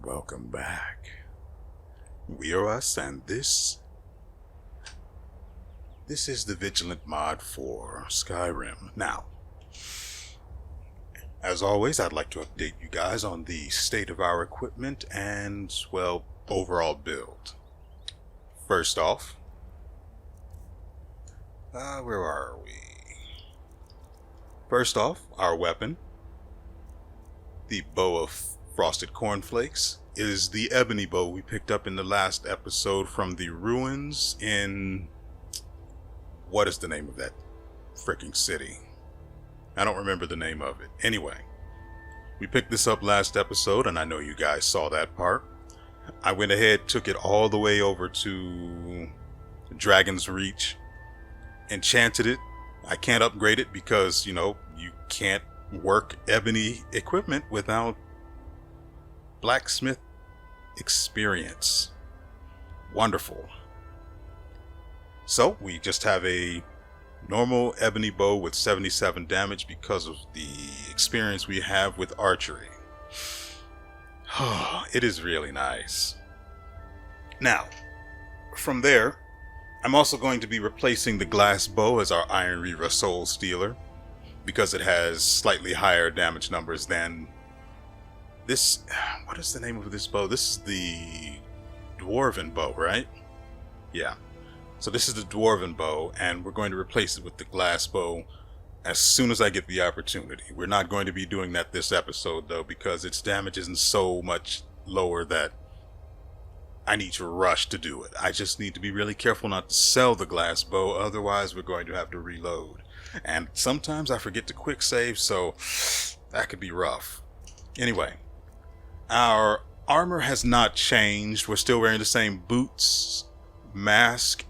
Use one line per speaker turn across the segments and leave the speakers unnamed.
welcome back. WeArEuS, and this is the Vigilant mod for Skyrim. Now, as always, I'd like to update you guys on the state of our equipment and, well, overall build. First off, where are we? First off, our weapon, the bow of frosted cornflakes, is the ebony bow we picked up in the last episode from the ruins in... what is the name of that freaking city? I don't remember the name of it. Anyway, we picked this up last episode, and I know you guys saw that part. I went ahead, took it all the way over to Dragon's Reach, enchanted it. I can't upgrade it because, you know, you can't work ebony equipment without blacksmith experience. Wonderful. So we just have a normal ebony bow with 77 damage because of the experience we have with archery. It is really nice. Now, from there, I'm also going to be replacing the glass bow as our Iron Reaver Soul Stealer, because it has slightly higher damage numbers than this. What is the name of this bow? This is the Dwarven bow, right? Yeah. So this is the Dwarven bow, and we're going to replace it with the glass bow as soon as I get the opportunity. We're not going to be doing that this episode, though, because its damage isn't so much lower that I need to rush to do it. I just need to be really careful not to sell the glass bow, otherwise we're going to have to reload. And sometimes I forget to quick save, so that could be rough. Anyway, our armor has not changed. We're still wearing the same boots, mask,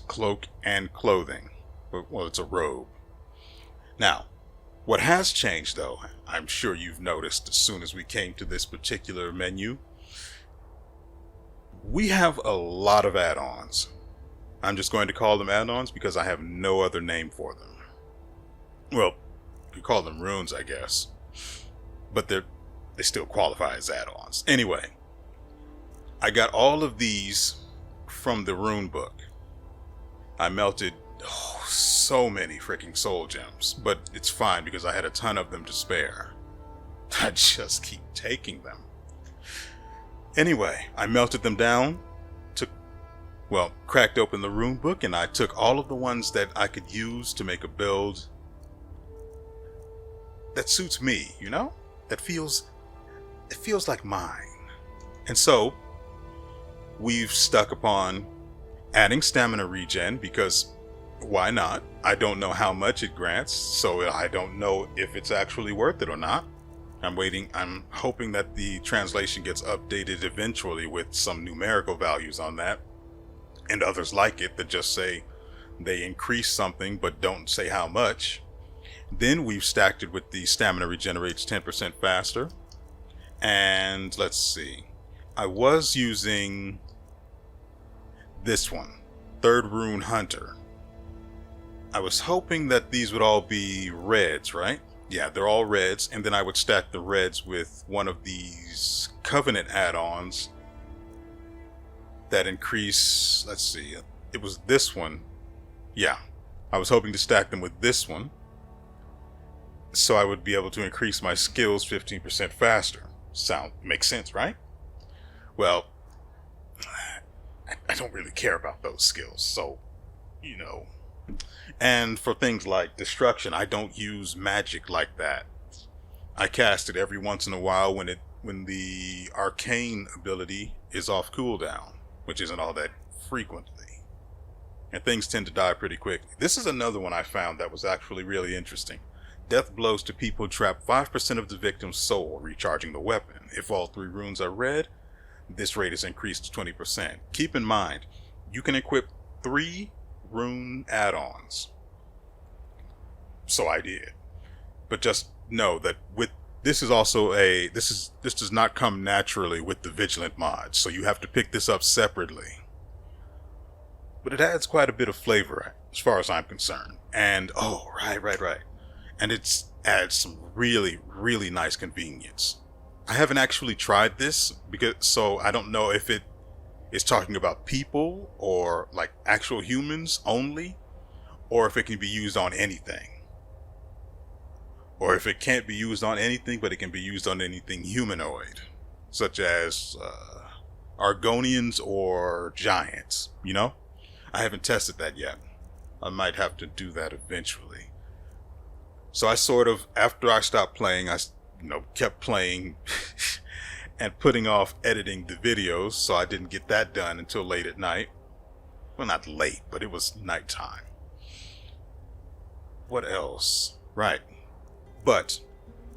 cloak, and clothing. Well, it's a robe. Now, what has changed, though, I'm sure you've noticed as soon as we came to this particular menu, we have a lot of add-ons. I'm just going to call them add-ons because I have no other name for them. Well, you call them runes, I guess. But they still qualify as add-ons. Anyway, I got all of these from the rune book. I melted so many freaking soul gems, but it's fine because I had a ton of them to spare. I just keep taking them. Anyway, I melted them down, cracked open the rune book, and I took all of the ones that I could use to make a build that suits me, you know? It feels like mine. And so, we've stuck upon adding stamina regen because why not? I don't know how much it grants, so I don't know if it's actually worth it or not. I'm hoping that the translation gets updated eventually with some numerical values on that, and others like it that just say they increase something but don't say how much. Then we've stacked it with the stamina regenerates 10% faster. And let's see. I was using this one, Third Rune Hunter. I was hoping that these would all be reds, right? Yeah, they're all reds, and then I would stack the reds with one of these Covenant add-ons that increase, let's see, it was this one. Yeah, I was hoping to stack them with this one, so I would be able to increase my skills 15% faster. Makes sense, right? Well, I don't really care about those skills, so, you know. And for things like destruction, I don't use magic like that. I cast it every once in a while when the arcane ability is off cooldown, which isn't all that frequently. And things tend to die pretty quickly. This is another one I found that was actually really interesting. Death blows to people trap 5% of the victim's soul, recharging the weapon. If all 3 runes are red, this rate is increased to 20%. Keep in mind, you can equip 3 rune add-ons. So I did. But just know that this does not come naturally with the Vigilant mod, so you have to pick this up separately. But it adds quite a bit of flavor as far as I'm concerned. And right. And it adds some really, really nice convenience. I haven't actually tried this so I don't know if it is talking about people or like actual humans only, or if it can be used on anything. Or if it can't be used on anything, but it can be used on anything humanoid, such as Argonians or giants, you know? I haven't tested that yet. I might have to do that eventually. So I sort of, after I stopped playing, I kept playing and putting off editing the videos, so I didn't get that done until late at night. Well, not late, but it was nighttime. What else? Right. But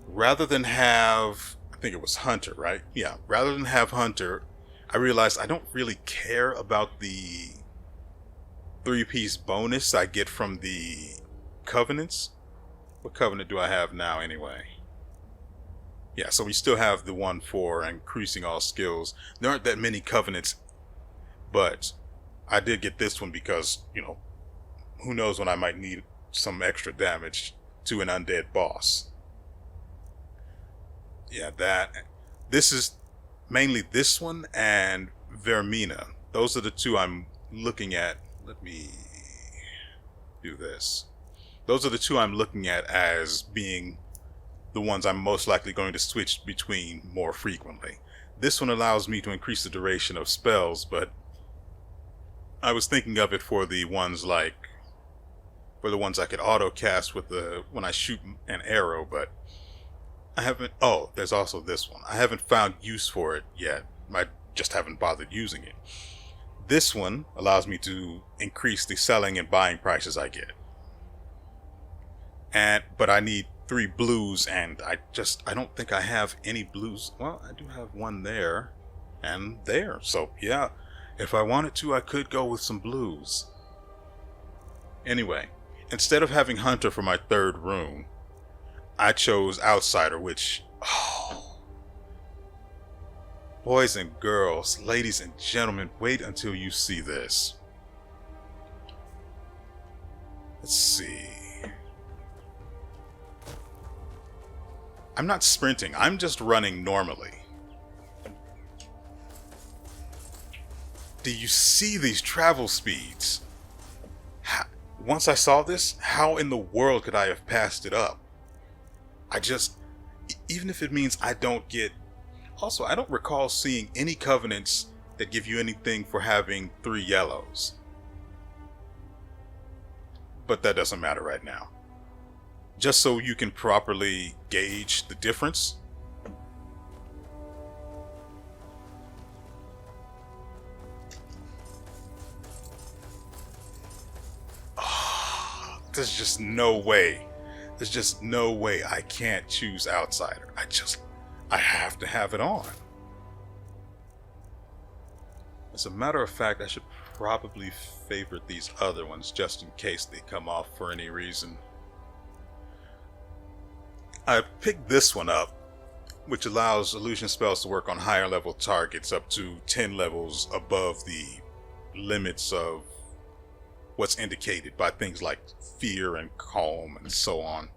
rather than have, I think it was Hunter, right? Yeah, rather than have Hunter, I realized I don't really care about the 3-piece bonus I get from the covenants. What covenant do I have now anyway? Yeah, so we still have the one for increasing all skills. There aren't that many covenants, but I did get this one because, who knows when I might need some extra damage to an undead boss. Yeah, this is mainly this one and Vermina. Those are the two I'm looking at. Let me do this. Those are the two I'm looking at as being the ones I'm most likely going to switch between more frequently. This one allows me to increase the duration of spells, but I was thinking of it for the ones I could auto cast with when I shoot an arrow, but I haven't. Oh, there's also this one. I haven't found use for it yet. I just haven't bothered using it. This one allows me to increase the selling and buying prices I get. But I need 3 blues, and I don't think I have any blues. Well, I do have one there and there. So yeah, if I wanted to, I could go with some blues. Anyway, instead of having Hunter for my 3rd room, I chose Outsider, which, boys and girls, ladies and gentlemen, wait until you see this. Let's see. I'm not sprinting, I'm just running normally. Do you see these travel speeds? Once I saw this, how in the world could I have passed it up? Even if it means I don't get... Also, I don't recall seeing any covenants that give you anything for having 3 yellows. But that doesn't matter right now. Just so you can properly gauge the difference. There's just no way. There's just no way I can't choose Outsider. I have to have it on. As a matter of fact, I should probably favorite these other ones just in case they come off for any reason. I picked this one up, which allows illusion spells to work on higher level targets up to 10 levels above the limits of what's indicated by things like fear and calm and so on.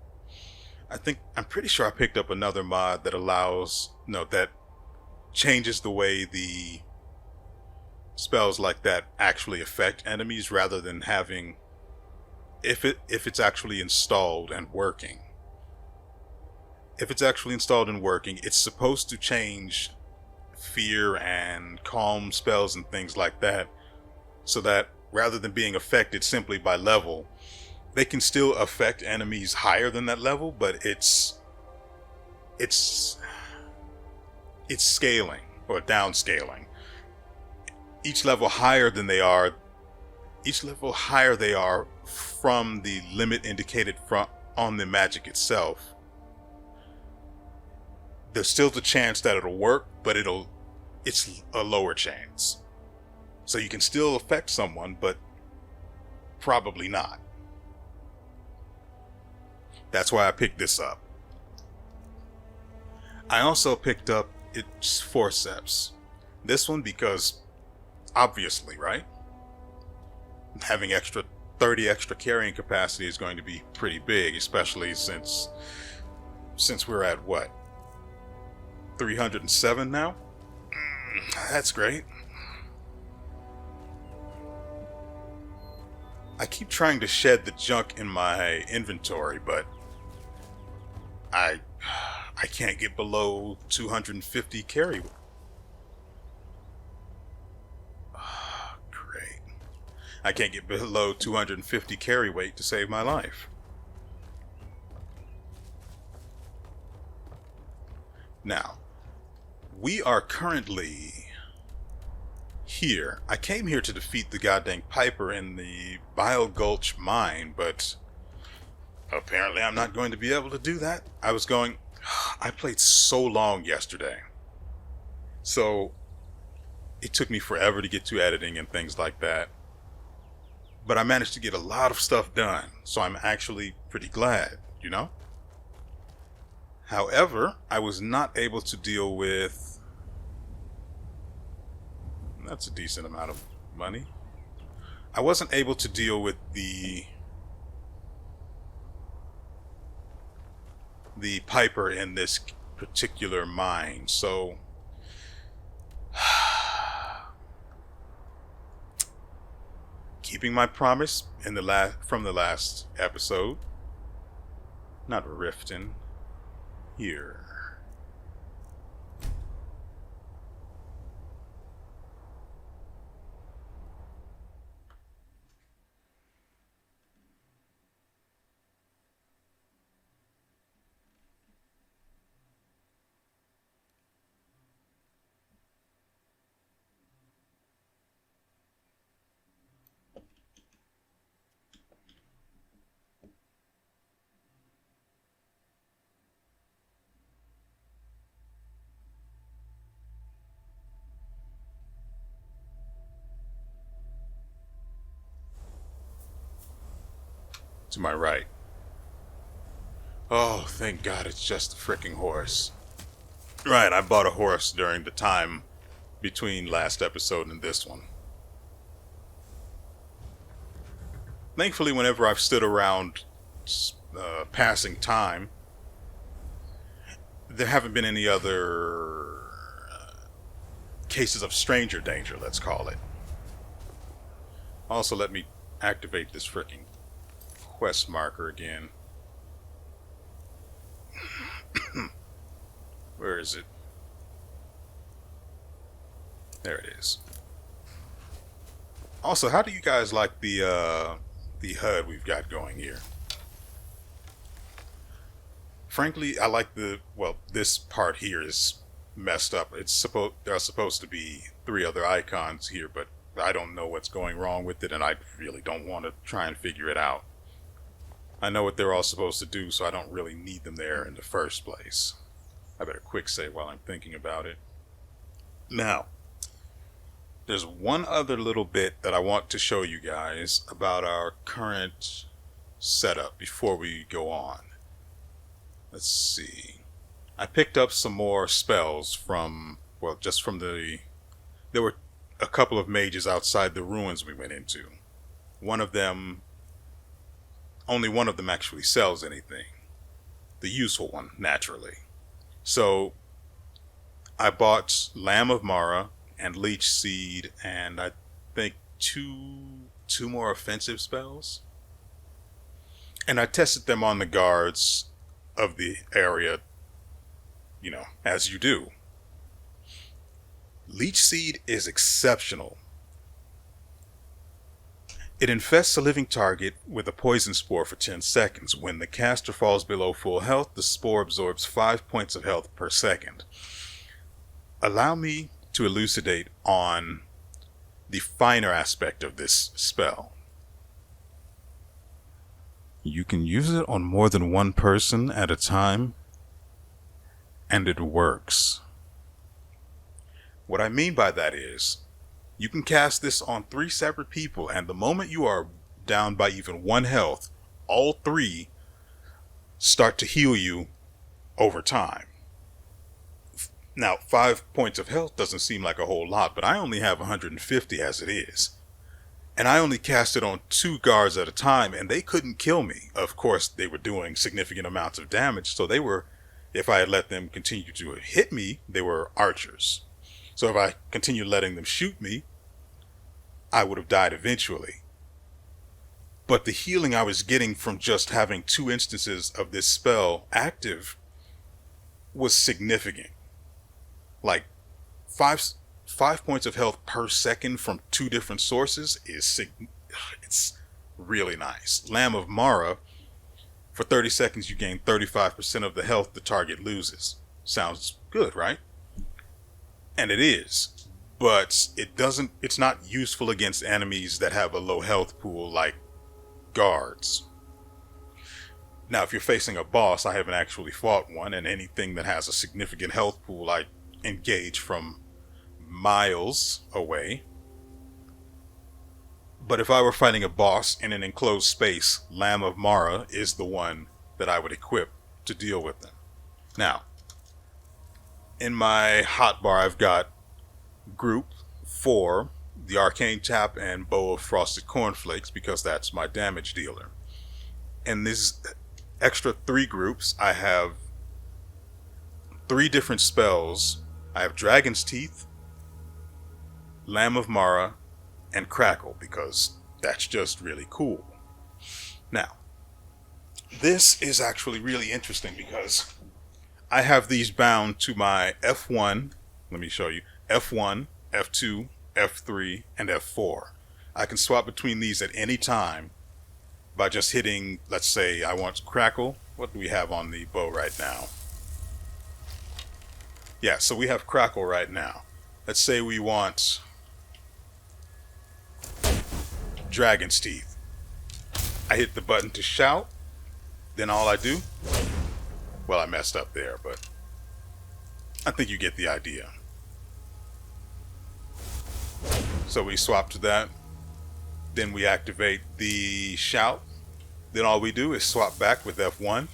I'm pretty sure I picked up another mod that that changes the way the spells like that actually affect enemies rather than having if it's actually installed and working. If it's actually installed and working, it's supposed to change fear and calm spells and things like that, so that rather than being affected simply by level, they can still affect enemies higher than that level, but it's scaling or downscaling. Each level higher they are from the limit indicated on the magic itself, there's still the chance that it'll work, but it's a lower chance. So you can still affect someone, but probably not. That's why I picked this up. I also picked up its forceps. This one because, obviously, right? Having 30 extra carrying capacity is going to be pretty big, especially since we're at what? 307 now. That's great. I keep trying to shed the junk in my inventory, but I can't get below 250 carry. Great. I can't get below 250 carry weight to save my life. Now, we are currently here. I came here to defeat the goddamn Piper in the Bile Gulch mine, but apparently I'm not going to be able to do that. I played so long yesterday, so it took me forever to get to editing and things like that, but I managed to get a lot of stuff done, so I'm actually pretty glad, you know? However, I was not able to deal with... That's a decent amount of money. I wasn't able to deal with the Piper in this particular mine, so keeping my promise from the last episode, not Riften, here. To my right. Oh, thank God it's just a freaking horse. Right, I bought a horse during the time between last episode and this one. Thankfully, whenever I've stood around passing time, there haven't been any other cases of stranger danger, let's call it. Also, let me activate this freaking quest marker again. Where is it? There it is. Also, how do you guys like the HUD we've got going here? Frankly, I like this part here is messed up. There are supposed to be 3 other icons here, but I don't know what's going wrong with it, and I really don't want to try and figure it out. I know what they're all supposed to do, so I don't really need them there in the first place. I better quick save while I'm thinking about it. Now, there's one other little bit that I want to show you guys about our current setup before we go on. Let's see. I picked up some more spells from there were a couple of mages outside the ruins we went into. Only one of them actually sells anything. The useful one, naturally. So, I bought Lamb of Mara and Leech Seed and I think two more offensive spells. And I tested them on the guards of the area, you know, as you do. Leech Seed is exceptional. It infests a living target with a poison spore for 10 seconds. When the caster falls below full health, the spore absorbs 5 points of health per second. Allow me to elucidate on the finer aspect of this spell. You can use it on more than one person at a time, and it works. What I mean by that is, you can cast this on 3 separate people, and the moment you are down by even 1 health, all 3 start to heal you over time. Now, 5 points of health doesn't seem like a whole lot, but I only have 150 as it is. And I only cast it on 2 guards at a time, and they couldn't kill me. Of course, they were doing significant amounts of damage, so they were If I had let them continue to hit me, they were archers. So if I continued letting them shoot me, I would have died eventually. But the healing I was getting from just having 2 instances of this spell active was significant. Like 5 points of health per second from 2 different sources it's really nice. Lamb of Mara, for 30 seconds you gain 35% of the health the target loses. Sounds good, right? And it is, but it's not useful against enemies that have a low health pool like guards. Now, if you're facing a boss, I haven't actually fought one, and anything that has a significant health pool I engage from miles away. But if I were fighting a boss in an enclosed space, Lamb of Mara is the one that I would equip to deal with them. Now, in my hotbar, I've got Group 4, the Arcane Tap, and Bow of Frosted Cornflakes, because that's my damage dealer. And these extra 3 groups, I have 3 different spells. I have Dragon's Teeth, Lamb of Mara, and Crackle, because that's just really cool. Now, this is actually really interesting because I have these bound to my F1. Let me show you. F1, F2, F3, and F4. I can swap between these at any time by just hitting, let's say I want Crackle. What do we have on the bow right now? Yeah, so we have Crackle right now. Let's say we want Dragon's Teeth. I hit the button to shout, then all I do, well, I messed up there, but I think you get the idea. So we swap to that, then we activate the shout, then all we do is swap back with F1,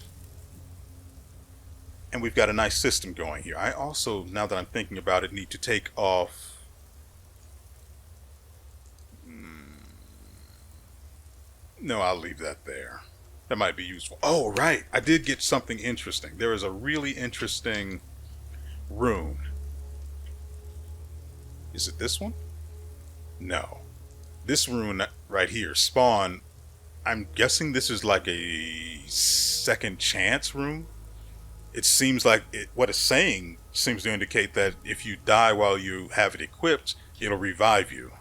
and we've got a nice system going here. I also, now that I'm thinking about it, need to take off no, I'll leave that there. That might be useful. Oh, right. I did get something interesting. There is a really interesting rune. Is it this one? No. This rune right here, Spawn, I'm guessing this is like a second chance rune. It seems like what it's saying seems to indicate that if you die while you have it equipped, it'll revive you.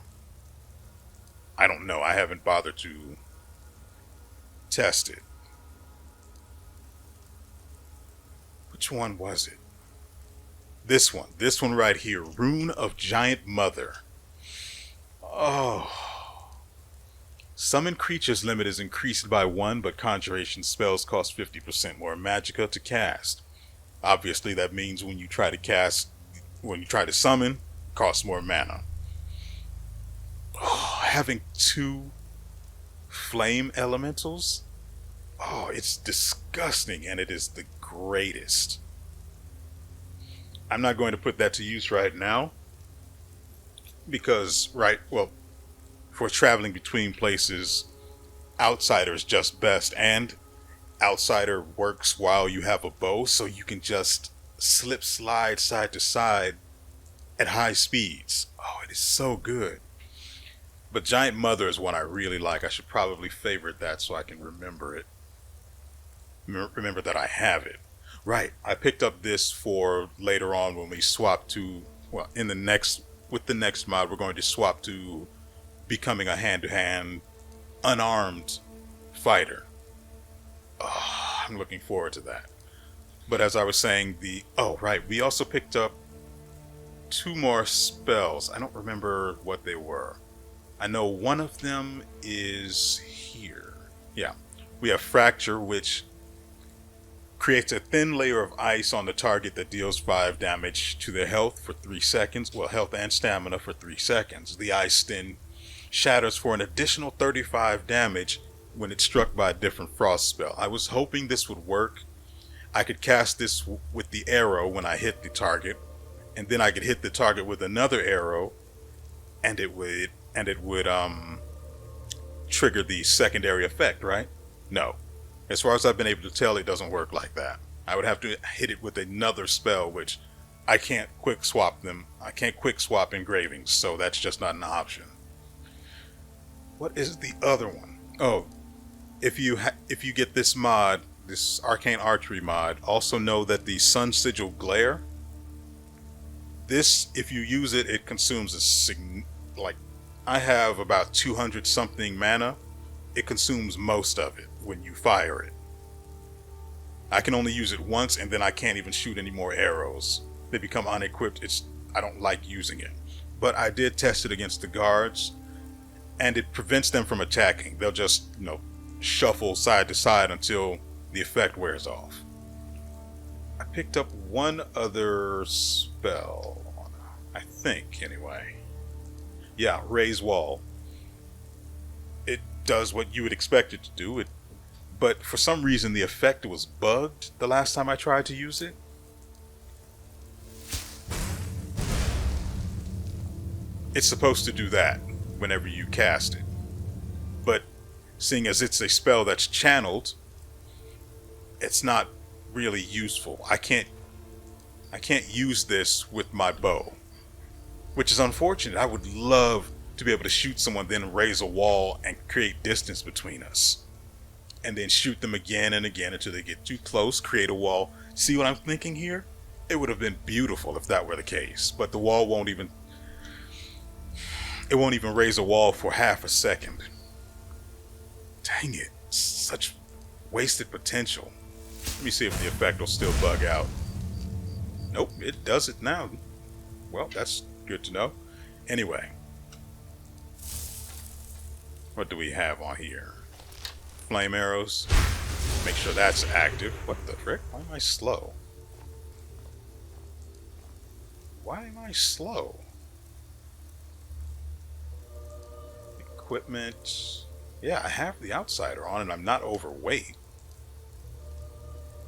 I don't know. I haven't bothered to test it. Which one was it? This one right here, Rune of Giant Mother. Oh. Summon creatures limit is increased by 1, but conjuration spells cost 50% more magicka to cast. Obviously that means when you try to summon, it costs more mana. Oh, having 2 flame elementals, oh, it's disgusting, and it is the greatest. I'm not going to put that to use right now because, for traveling between places, Outsider is just best, and Outsider works while you have a bow, so you can just slip slide side to side at high speeds. Oh, it is so good. But Giant Mother is one I really like. I should probably favorite that so I can remember it. Remember that I have it. Right, I picked up this for later on when we swap to, with the next mod, we're going to swap to becoming a hand-to-hand, unarmed fighter. Oh, I'm looking forward to that. But as I was saying, we also picked up 2 more spells. I don't remember what they were. I know one of them is here. Yeah, we have Fracture, which creates a thin layer of ice on the target that deals 5 damage to their health for 3 seconds. Well, health and stamina for 3 seconds. The ice then shatters for an additional 35 damage when it's struck by a different frost spell. I was hoping this would work. I could cast this with the arrow when I hit the target, and then I could hit the target with another arrow, and it would trigger the secondary effect, right? No. As far as I've been able to tell, it doesn't work like that. I would have to hit it with another spell, which I can't quick swap them. I can't quick swap engravings, so that's just not an option. What is the other one? Oh, if you get this mod, this Arcane Archery mod, also know that the Sun Sigil Glare, this, if you use it, it consumes like, I have about 200 something mana. It consumes most of it when you fire it. I can only use it once, and then I can't even shoot any more arrows. They become unequipped. I don't like using it. But I did test it against the guards, and it prevents them from attacking. They'll just, shuffle side to side until the effect wears off. I picked up one other spell, I think, anyway. Yeah, Raise Wall. It does what you would expect it to do, but for some reason the effect was bugged the last time I tried to use it. It's supposed to do that whenever you cast it, but seeing as it's a spell that's channeled, it's not really useful. I can't use this with my bow, which is unfortunate. I would love to be able to shoot someone, then raise a wall and create distance between us, and then shoot them again and again until they get too close, create a wall. See what I'm thinking here? It would have been beautiful if that were the case, but the wall won't even raise a wall for half a second. Dang it, such wasted potential. Let me see if the effect will still bug out. Nope, it does it now. Well, that's good to know. Anyway, what do we have on here? Flame arrows. Make sure that's active. What the frick? Why am I slow? Why am I slow? Equipment. Yeah, I have the outsider on and I'm not overweight.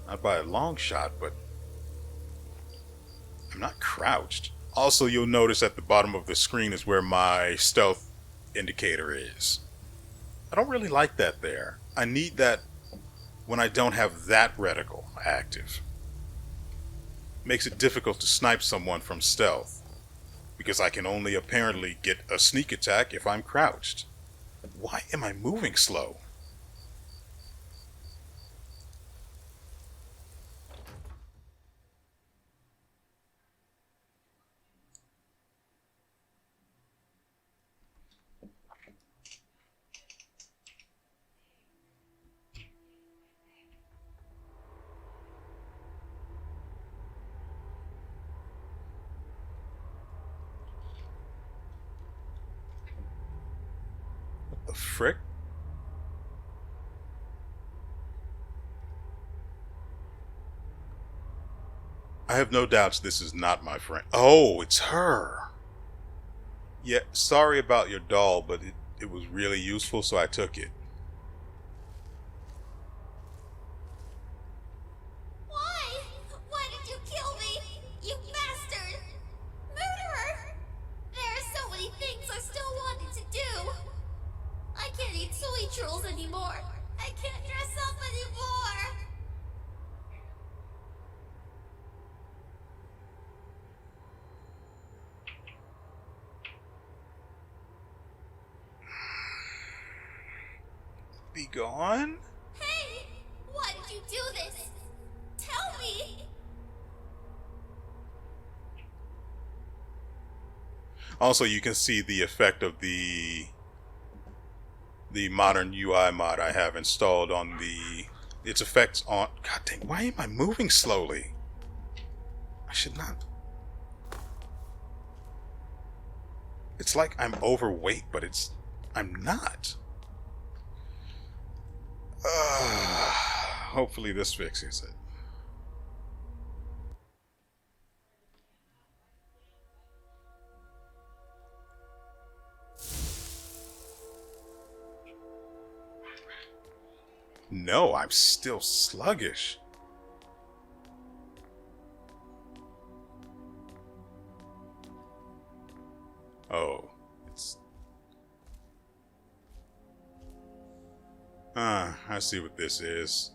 Not by a long shot, but I'm not crouched. Also, you'll notice at the bottom of the screen is where my stealth indicator is. I don't really like that there. I need that when I don't have that reticle active. Makes it difficult to snipe someone from stealth, because I can only apparently get a sneak attack if I'm crouched. Why am I moving slow? What the frick? I have no doubts this is not my friend. Oh, it's her. Yeah, sorry about your doll, but it was really useful, so I took it.
Why? Why did you kill me? You bastard! Murderer! There are so many things I still wanted to do. I can't eat sweet rolls anymore. I can't dress up anymore.
Be gone?
Hey! Why did you do this? Tell me!
Also, you can see the effect of the modern UI mod I have installed on its effects on. God dang, why am I moving slowly? I should not. It's like I'm overweight, but I'm not. Hopefully this fixes it. No, I'm still sluggish. Oh, it's... I see what this is.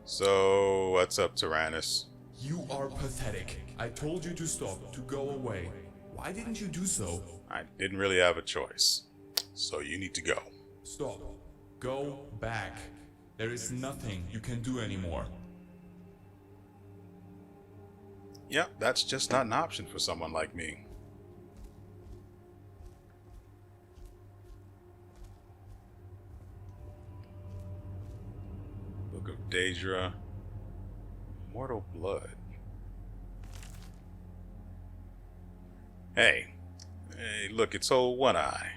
So, what's up, Tyrannus?
You are pathetic. I told you to stop, to go away. Why didn't you do so?
I didn't really have a choice. So you need to go.
Stop. Go back. There is nothing you can do anymore.
Yep, that's just not an option for someone like me. Book of Daedra. Mortal Blood. Hey, look, it's old One Eye.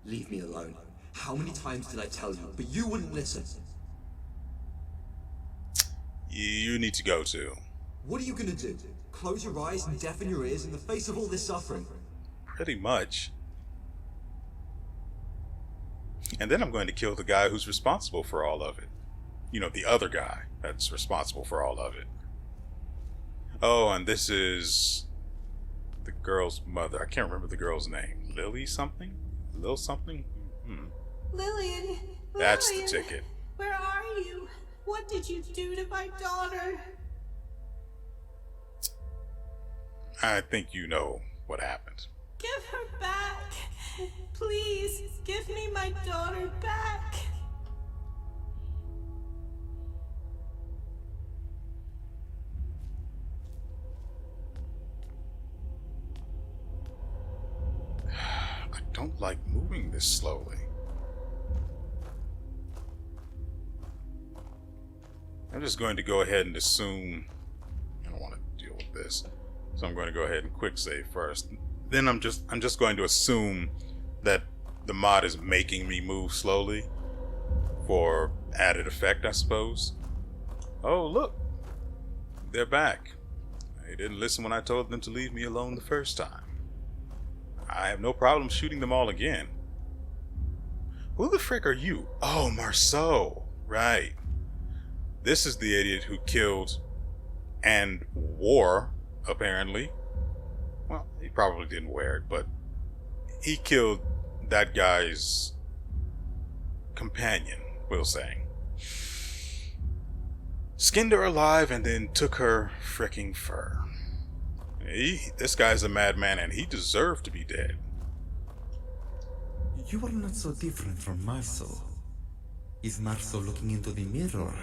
Leave me alone. How many times did I tell you? But you wouldn't listen.
You need to go too.
What are you gonna do? Close your eyes and deafen your ears in the face of all this suffering?
Pretty much. And then I'm going to kill the guy who's responsible for all of it. You know, the other guy that's responsible for all of it. Oh, and this is the girl's mother. I can't remember the girl's name. Lily something? Lil something?
Lillian!
That's
Lillian,
the ticket.
Where are you? What did you do to my daughter?
I think you know what happened.
Give her back! Please, give me my daughter back!
I don't like moving this slowly. I'm just going to go ahead and assume I don't want to deal with this. So I'm going to go ahead and quick save first. Then I'm just going to assume that the mod is making me move slowly for added effect, I suppose. Oh, look. They're back. They didn't listen when I told them to leave me alone the first time. I have no problem shooting them all again. Who the frick are you? Oh, Marceau. Right. This is the idiot who killed and wore, apparently. Well, he probably didn't wear it, but he killed that guy's companion, we'll say. Skinned her alive and then took her fricking fur. This guy's a madman and he deserved to be dead.
You are not so different from Marceau. Is Marceau looking into the mirror?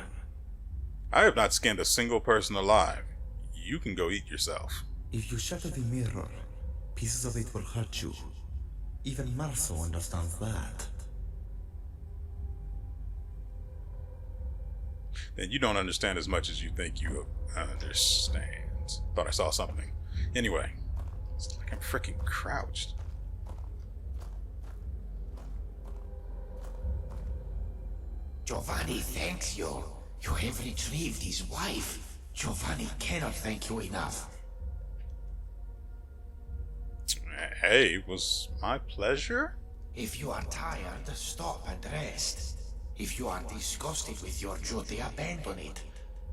I have not skinned a single person alive. You can go eat yourself.
If you shatter the mirror, pieces of it will hurt you. Even Marceau understands that.
Then you don't understand as much as you think you understand. Thought I saw something. Anyway, it's like I'm freaking crouched.
Giovanni thanks you. You have retrieved his wife. Giovanni cannot thank you enough.
Hey, it was my pleasure.
If you are tired, stop and rest. If you are disgusted with your duty, abandon it.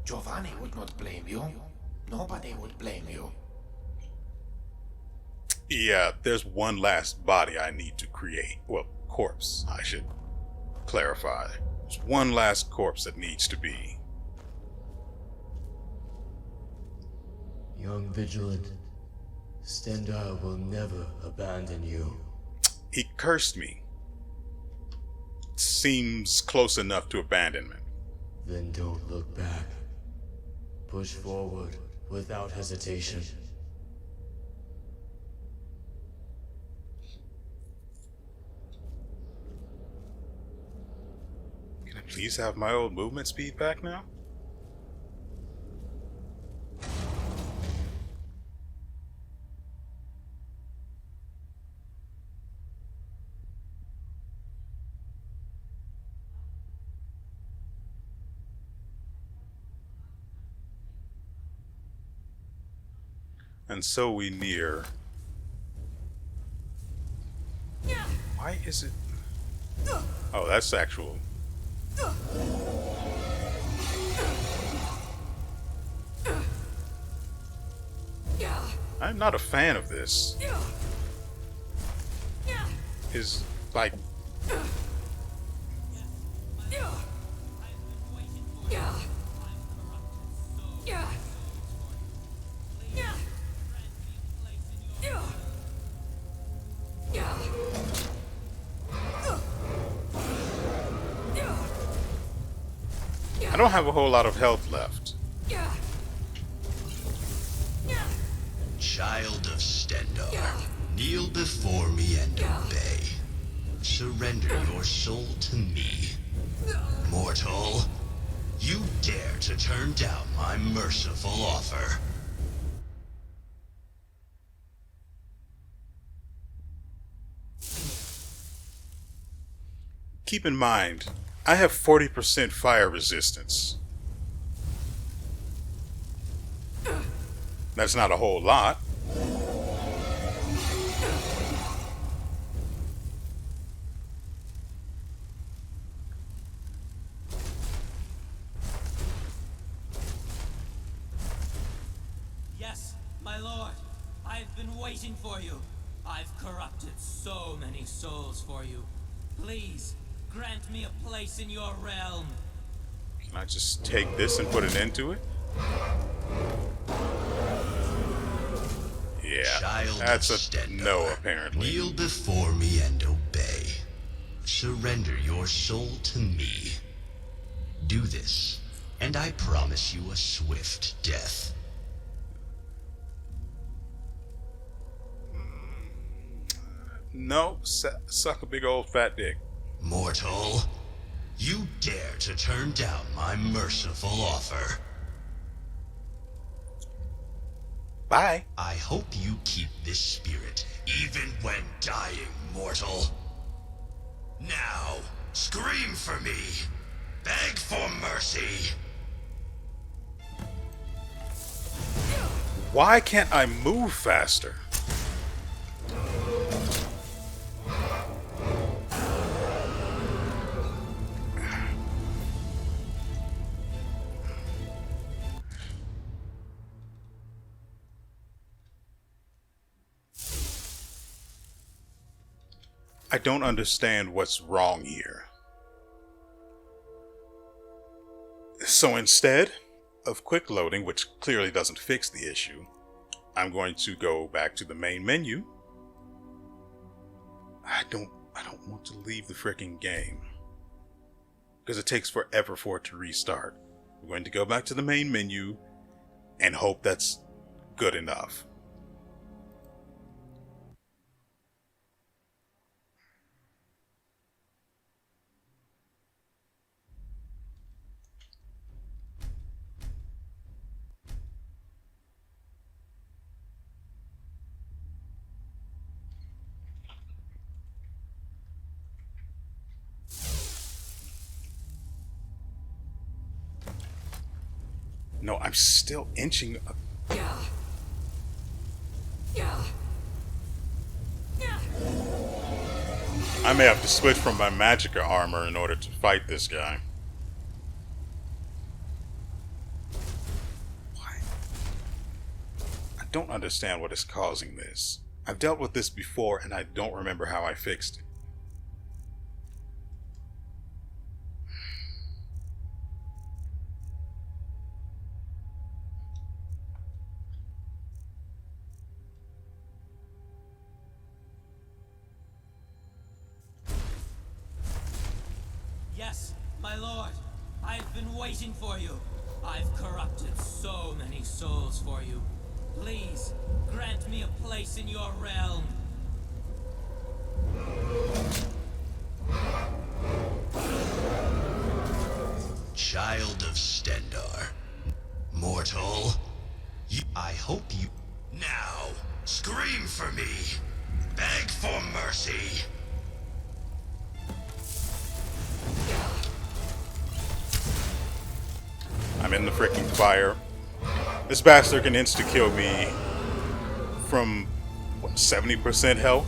Giovanni would not blame you. Nobody would blame you.
Yeah, there's one last body I need to create. Well, corpse, I should clarify. There's one last corpse that needs to be.
Young Vigilant, Stendarr will never abandon you.
He cursed me. Seems close enough to abandonment.
Then don't look back. Push forward without hesitation.
Can I please have my old movement speed back now? And so we near. Why is it? Oh, that's actual. I'm not a fan of this. Is like. I don't have a whole lot of health left.
Child of Stendarr, kneel before me and obey. Surrender your soul to me. Mortal, you dare to turn down my merciful offer.
Keep in mind, I have 40% fire resistance. That's not a whole lot.
Yes, my lord. I've been waiting for you. I've corrupted so many souls for you. Please, grant me a place in your realm.
Can I just take this and put an end to it? Yeah,
Child
that's
of
a
Stendarr,
no, apparently.
kneel before me and obey. Surrender your soul to me. Do this, and I promise you a swift death.
No, suck a big old fat dick.
Mortal, you dare to turn down my merciful offer.
Bye.
I hope you keep this spirit, even when dying, mortal. Now, scream for me. Beg for mercy.
Why can't I move faster? I don't understand what's wrong here. So instead of quick loading, which clearly doesn't fix the issue, I'm going to go back to the main menu. I don't want to leave the freaking game because it takes forever for it to restart. I'm going to go back to the main menu and hope that's good enough. No, I'm still inching up. I may have to switch from my magicka armor in order to fight this guy. Why? I don't understand what is causing this. I've dealt with this before and I don't remember how I fixed it.
Yes, my lord. I've been waiting for you. I've corrupted so many souls for you. Please, grant me a place in your realm.
Child of Stendarr. Mortal, I hope you... Now, scream for me. Beg for mercy.
I'm in the freaking fire. This bastard can insta-kill me from, what, 70% health?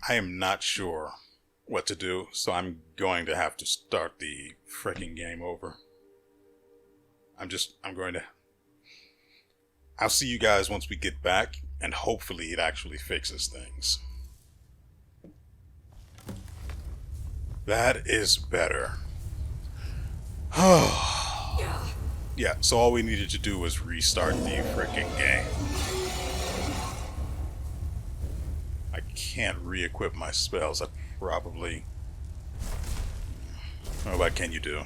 I am not sure what to do, so I'm going to have to start the freaking game over. I'll see you guys once we get back, and hopefully it actually fixes things. That is better. Yeah, so all we needed to do was restart the freaking game. can't re-equip my spells. I probably... Oh, what can you do?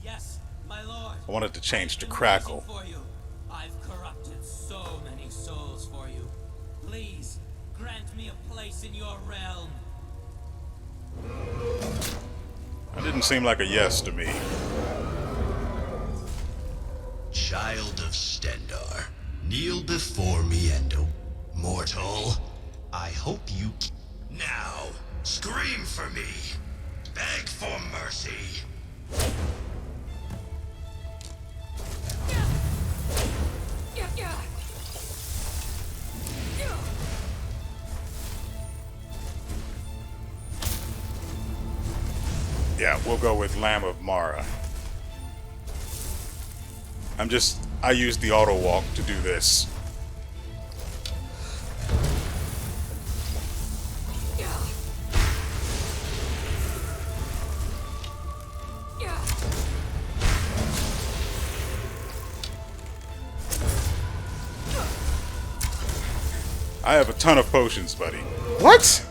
Yes, my lord.
I wanted to change to
I've been
Crackle.
waiting for you. I've corrupted so many souls for you. Please, grant me a place in your realm.
That didn't seem like a yes to me.
Child of Stendarr, kneel before me and mortal, I hope you... Now, scream for me. Beg for mercy.
Yeah, we'll go with Lamb of Mara. I use the auto walk to do this. I have a ton of potions, buddy. What?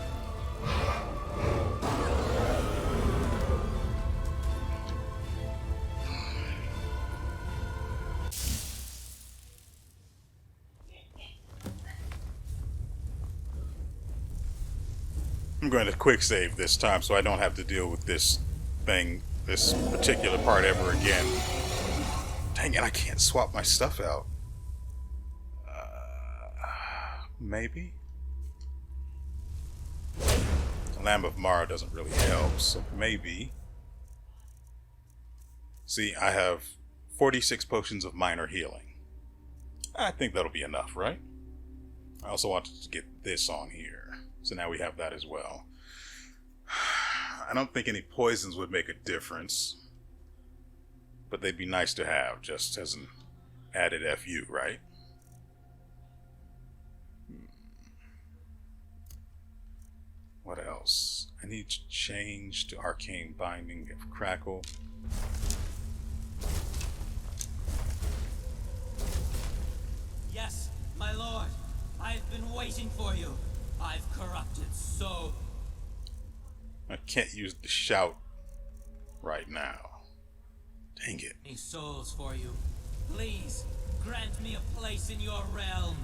I'm going to quick save this time so I don't have to deal with this thing, this particular part ever again. Dang it, I can't swap my stuff out. Maybe? Lamb of Mara doesn't really help, so maybe. See, I have 46 potions of minor healing. I think that'll be enough, right? I also wanted to get this on here, so now we have that as well. I don't think any poisons would make a difference, but they'd be nice to have, just as an added FU, right? What else? I need to change to Arcane Binding of Crackle.
Yes, my lord. I've been waiting for you. I've corrupted so...
I can't use the shout right now. Dang it.
many souls for you. Please, grant me a place in your realm.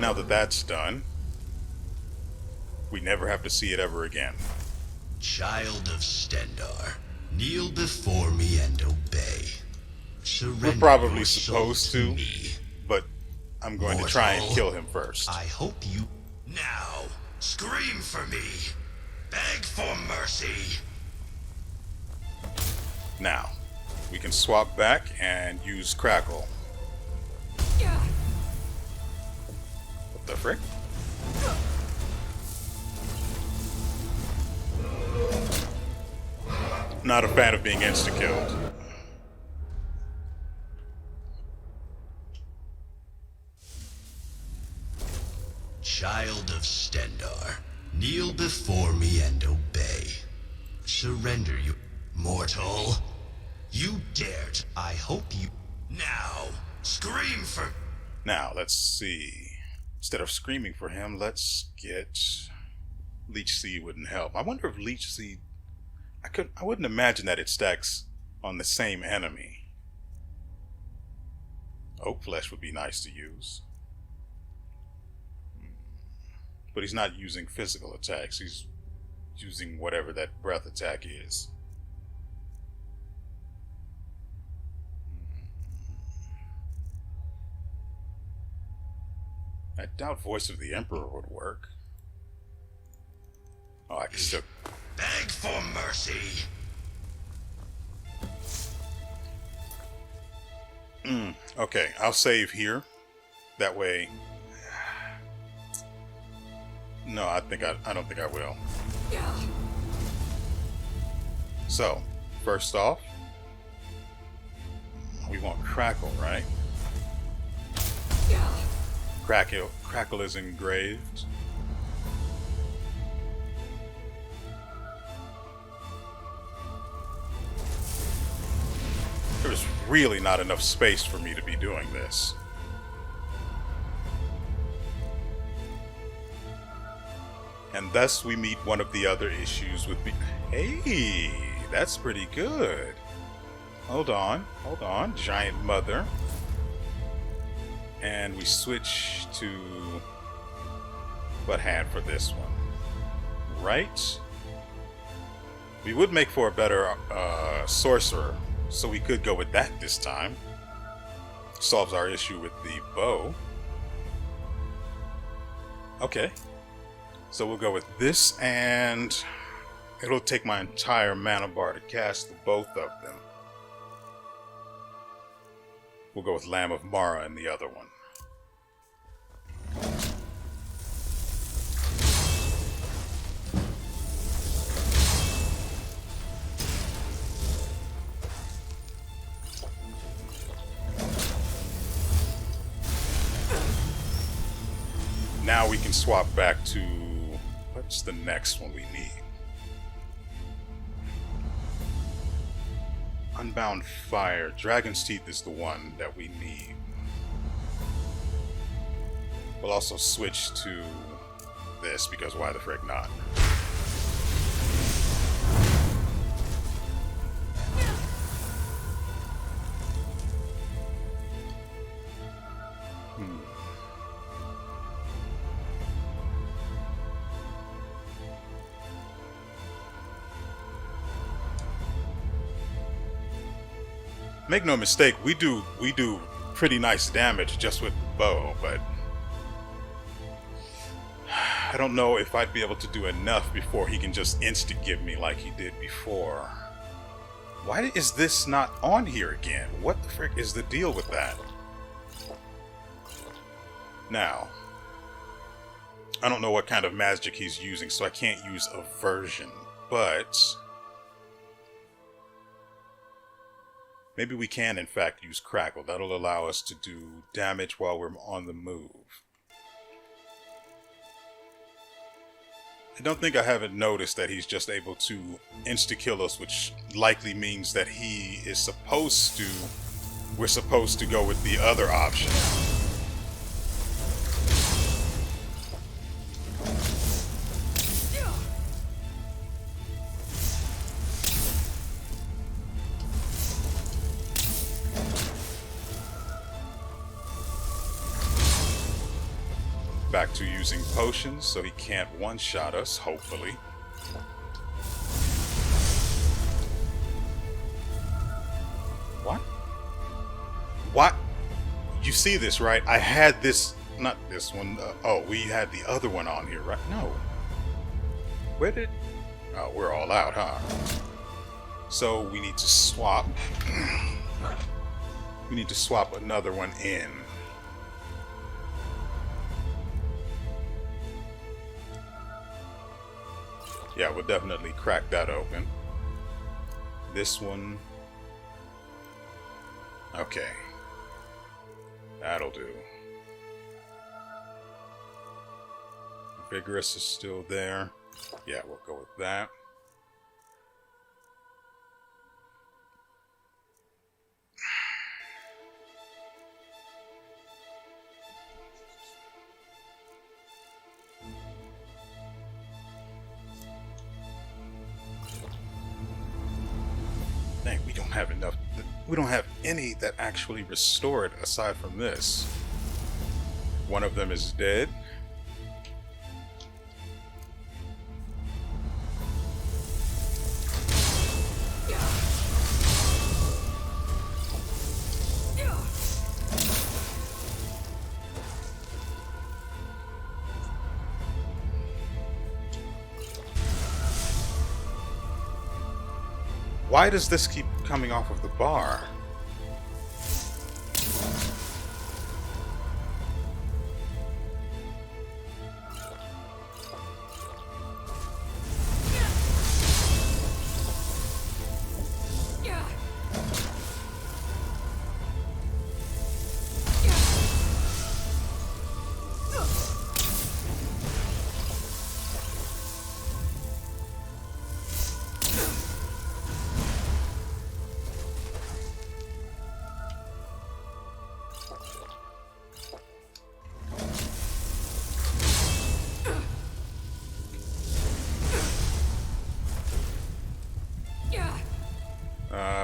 Now that that's done, we never have to see it ever again.
Child of Stendarr, kneel before me and obey. Surrender
We're probably
your soul
supposed to,
me.
but I'm going to try and
Mortal,
kill him first.
I hope you... Now, scream for me. Beg for mercy.
Now, we can swap back and use Crackle. What the frick? Not a fan of being insta-killed.
Child of Stendarr, kneel before me and obey. Surrender you... Mortal, you dared. I hope you... Now, scream for...
Now, let's see. Instead of screaming for him, let's get... Leech Seed wouldn't help. I wonder if Leech Seed... I wouldn't imagine that it stacks on the same enemy. Oak Flesh would be nice to use. But he's not using physical attacks. He's using whatever that breath attack is. I doubt Voice of the Emperor would work. Oh, I can still...
Beg for mercy.
Okay, I'll save here. That way... No, I don't think I will. So, first off, we want Crackle, right? Crackle is engraved. really not enough space for me to be doing this. And thus we meet one of the other issues with hey, that's pretty good. Hold on, Giant Mother. And we switch to what hand for this one? Right? We would make for a better sorcerer, so we could go with that this time. Solves our issue with the bow. Okay. So we'll go with this, and it'll take my entire mana bar to cast the both of them. We'll go with Lamb of Mara in the other one. Now we can swap back to, what's the next one we need? Unbound Fire. Dragon's Teeth is the one that we need. We'll also switch to this because why the frick not? Make no mistake, we do pretty nice damage just with the bow, but I don't know if I'd be able to do enough before he can just insta-give me like he did before. Why is this not on here again? What the frick is the deal with that? Now, I don't know what kind of magic he's using, so I can't use aversion, but maybe we can, in fact, use Crackle. That'll allow us to do damage while we're on the move. I don't think I haven't noticed that he's just able to insta-kill us, which likely means that we're supposed to go with the other option. Back to using potions so he can't one-shot us, hopefully. What? What? You see this, right? I had this, not this one. Oh, we had the other one on here, right? No. Where did... Oh, we're all out, huh? So we need to swap. We need to swap another one in. Yeah, we'll definitely crack that open. This one. Okay. That'll do. Vigorous is still there. Yeah, we'll go with that. Dang, we don't have enough. We don't have any that actually restore it aside from this. One of them is dead. Why does this keep coming off of the bar?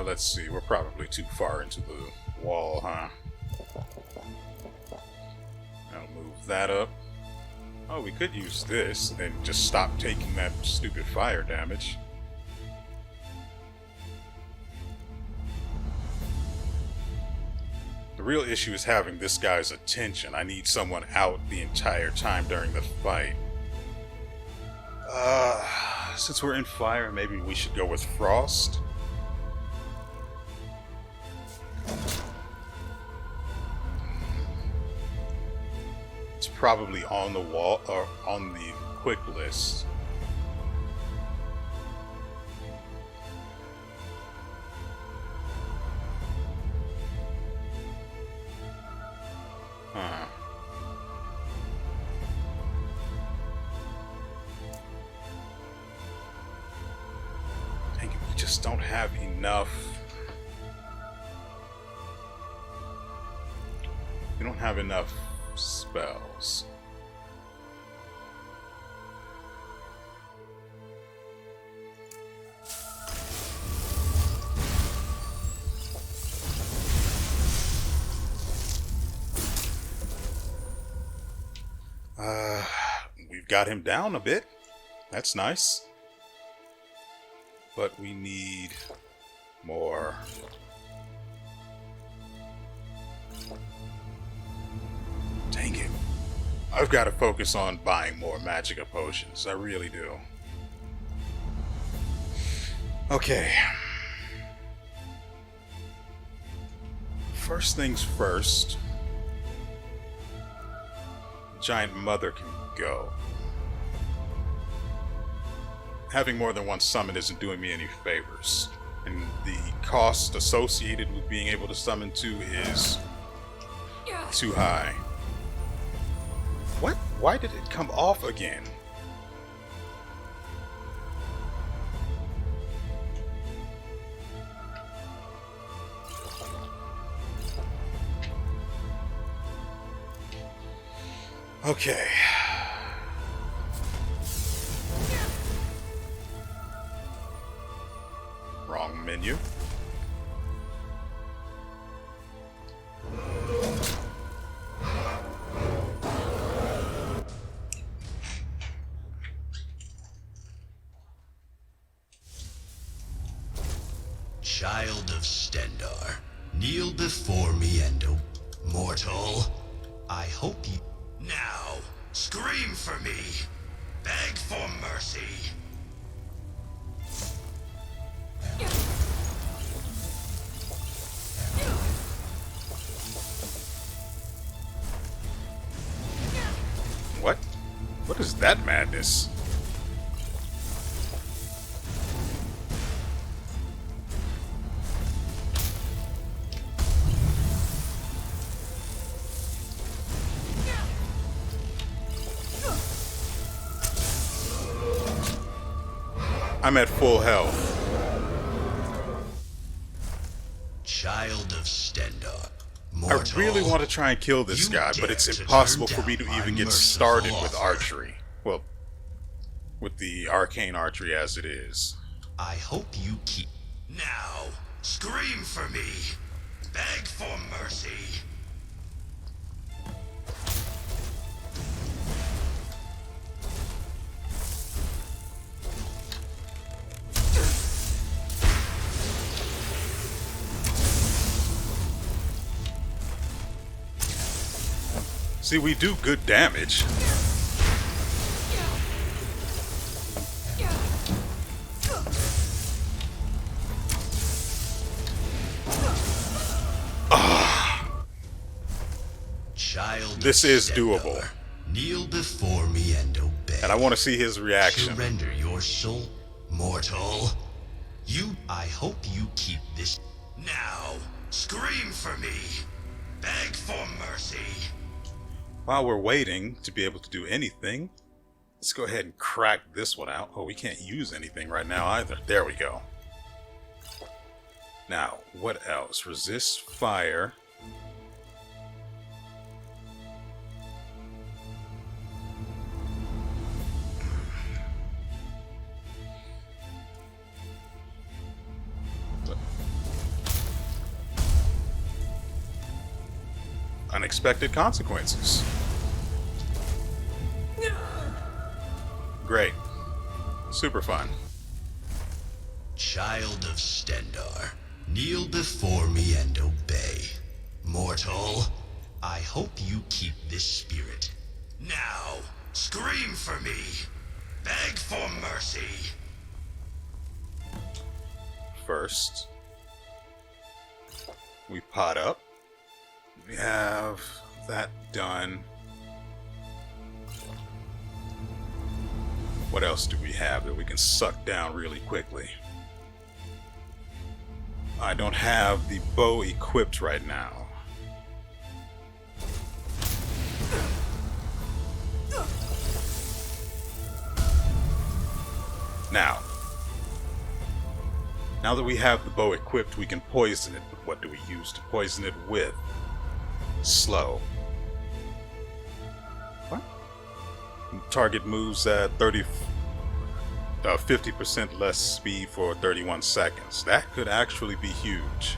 Let's see. We're probably too far into the wall, huh? I'll move that up. Oh, we could use this and just stop taking that stupid fire damage. The real issue is having this guy's attention. I need someone out the entire time during the fight. Since we're in fire, maybe we should go with frost. It's probably on the wall or on the quick list. Huh. Dang it, we just don't have enough. We don't have enough spells. We've got him down a bit. That's nice. But we need more. Dang it. I've got to focus on buying more Magicka potions. I really do. Okay. First things first. Giant Mother can go. Having more than one summon isn't doing me any favors. And the cost associated with being able to summon two is too high. What? Why did it come off again? Okay. Wrong menu.
Child of Stendarr, kneel before me and mortal. I hope you now scream for me. Beg for mercy.
What? What is that madness? I'm at full health.
Child of Stendarr,
I really want to try and kill this guy, but it's impossible for me to even get started with archery. Well, with the arcane archery as it is.
I hope you keep. Now, scream for me. Beg for mercy.
See, we do good damage.
Child
this is doable.
Kneel before me and obey.
And I want to see his reaction.
Surrender your soul, mortal. I hope you keep this. Now, scream for me. Beg for mercy.
While we're waiting to be able to do anything, let's go ahead and crack this one out. Oh, we can't use anything right now either. There we go. Now, what else? Resist fire. unexpected consequences. Great. Super fun.
Child of Stendarr, kneel before me and obey. Mortal, I hope you keep this spirit. Now, scream for me. Beg for mercy.
First, we pot up. We have that done. What else do we have that we can suck down really quickly? I don't have the bow equipped right now. Now that we have the bow equipped, we can poison it. But what do we use to poison it with? Slow. What? Target moves at 50% less speed for 31 seconds. That could actually be huge.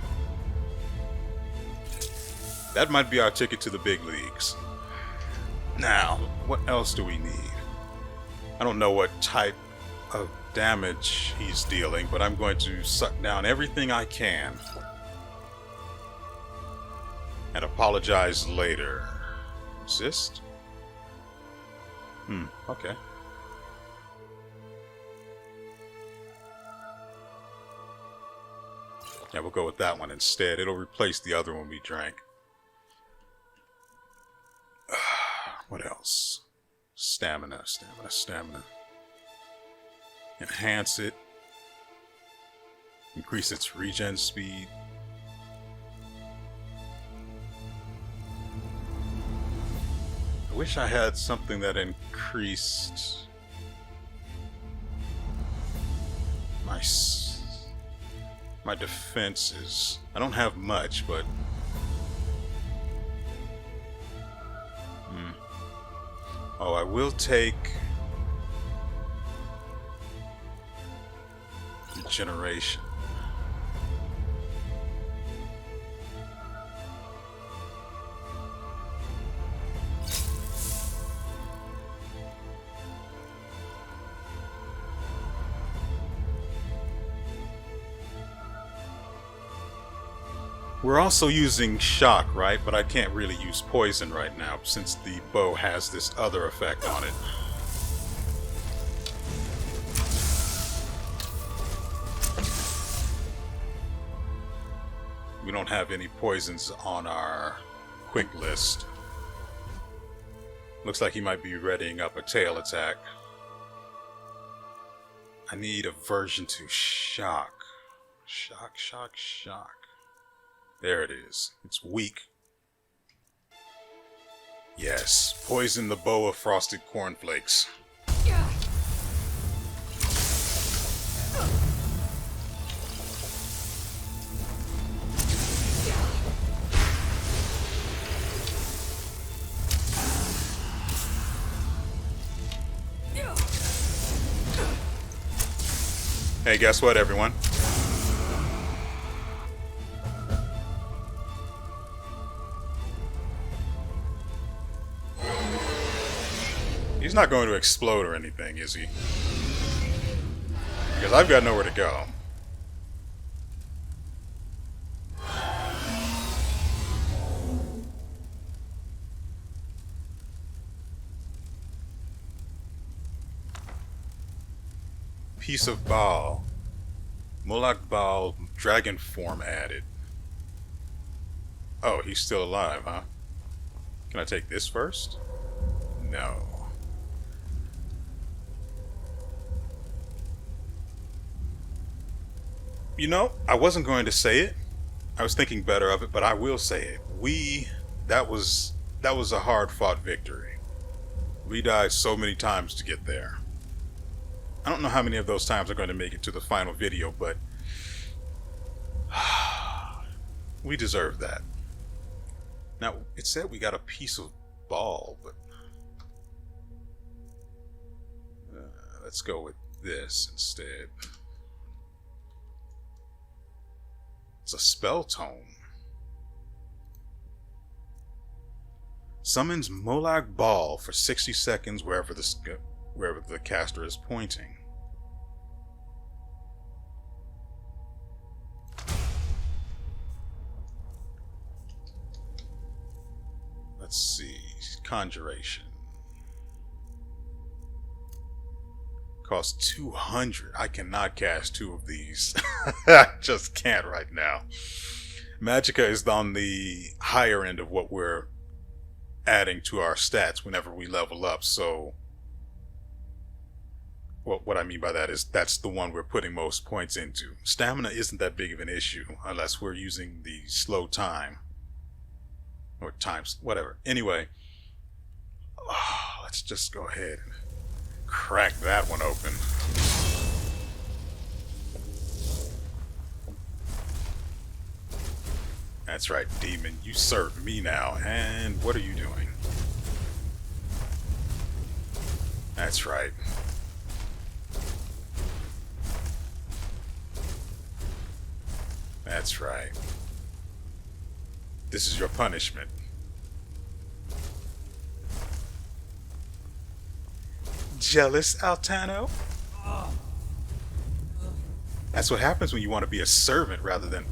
That might be our ticket to the big leagues. Now, what else do we need? I don't know what type of damage he's dealing, but I'm going to suck down everything I can and apologize later. Resist? Okay. Yeah, we'll go with that one instead. It'll replace the other one we drank. What else? Stamina. Enhance it. Increase its regen speed. I wish I had something that increased my defenses. I don't have much, but oh, I will take regeneration. We're also using shock, right? But I can't really use poison right now since the bow has this other effect on it. We don't have any poisons on our quick list. Looks like he might be readying up a tail attack. I need aversion to shock. Shock. There it is. It's weak. Yes. Poison the bow of frosted cornflakes. Hey, guess what, everyone? He's not going to explode or anything, is he? Because I've got nowhere to go. Piece of Baal. Mulak Baal, dragon form added. Oh, he's still alive, huh? Can I take this first? No. You know, I wasn't going to say it. I was thinking better of it, but I will say it. That was a hard-fought victory. We died so many times to get there. I don't know how many of those times are going to make it to the final video, but we deserve that. Now, it said we got a piece of Baal, but let's go with this instead. It's a spell tome. Summons Molag Bal for 60 seconds wherever the caster is pointing. Let's see. Conjuration. Costs 200. I cannot cast 2 of these. I just can't right now. Magicka is on the higher end of what we're adding to our stats whenever we level up, so what I mean by that is that's the one we're putting most points into. Stamina isn't that big of an issue unless we're using the slow time or times, whatever. Anyway, let's just go ahead and crack that one open. That's right, demon, you serve me now. And what are you doing? That's right. That's right. This is your punishment. Jealous, Altano? That's what happens when you want to be a servant rather than...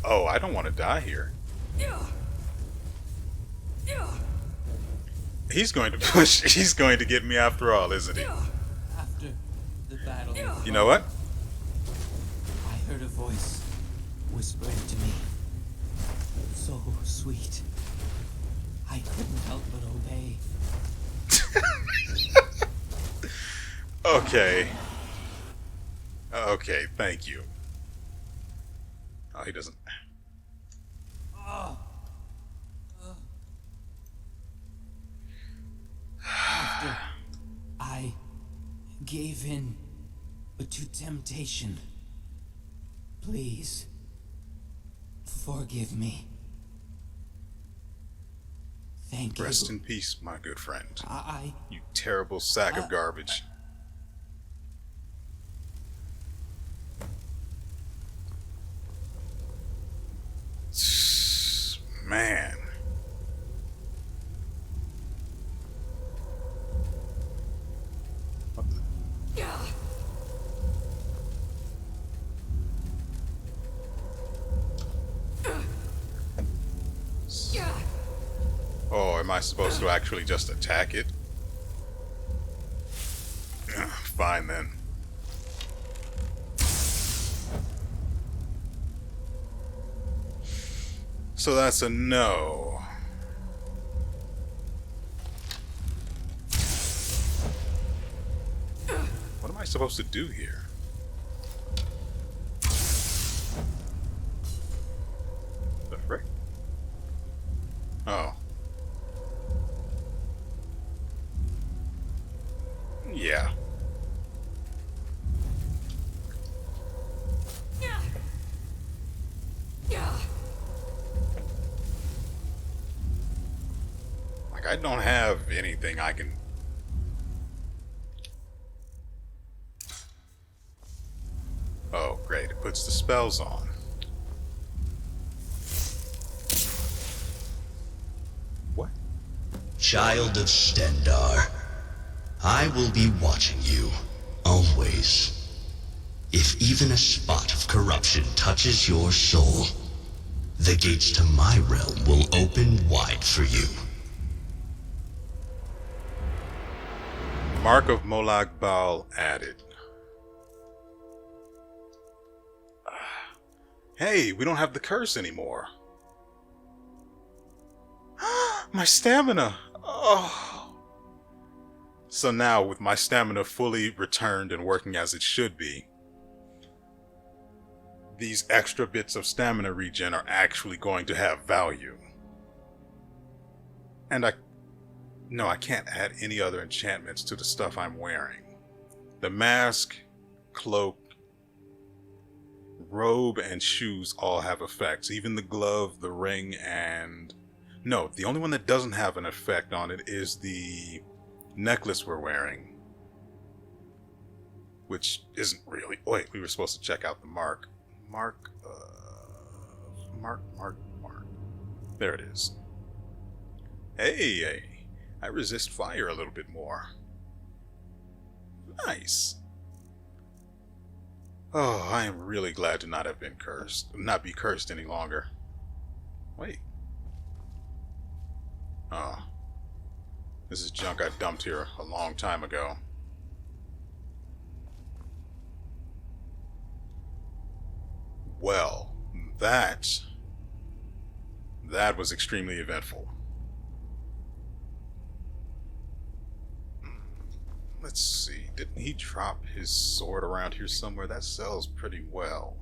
Oh, I don't want to die here. He's going to push. He's going to get me after all, isn't he?
After the battle,
You know what?
I heard a voice whispering to me. So sweet. I couldn't help but obey.
Okay. Okay, thank you. Oh, he doesn't.
After I gave in to temptation, please forgive me. Thank you.
Rest in peace, my good friend.
I
You terrible sack of garbage. Man. What the? Oh, am I supposed to actually just attack it? Fine then. So that's a no. What am I supposed to do here? The frick? Oh. Yeah. Like, I don't have anything I can... Oh, great. It puts the spells on. What?
Child of Stendarr, I will be watching you, always. If even a spot of corruption touches your soul, the gates to my realm will open wide for you.
Mark of Molag Bal added. Hey, we don't have the curse anymore. My stamina! Oh. So now, with my stamina fully returned and working as it should be, these extra bits of stamina regen are actually going to have value. And I can't add any other enchantments to the stuff I'm wearing. The mask, cloak, robe, and shoes all have effects. Even the glove, the ring, and... No, the only one that doesn't have an effect on it is the necklace we're wearing. Which isn't really... Wait, we were supposed to check out the mark. Mark. There it is. Hey, I resist fire a little bit more. Nice. Oh, I am really glad to not have been cursed. Not be cursed any longer. Wait. Oh. This is junk I dumped here a long time ago. Well, that was extremely eventful. Let's see, didn't he drop his sword around here somewhere? That sells pretty well.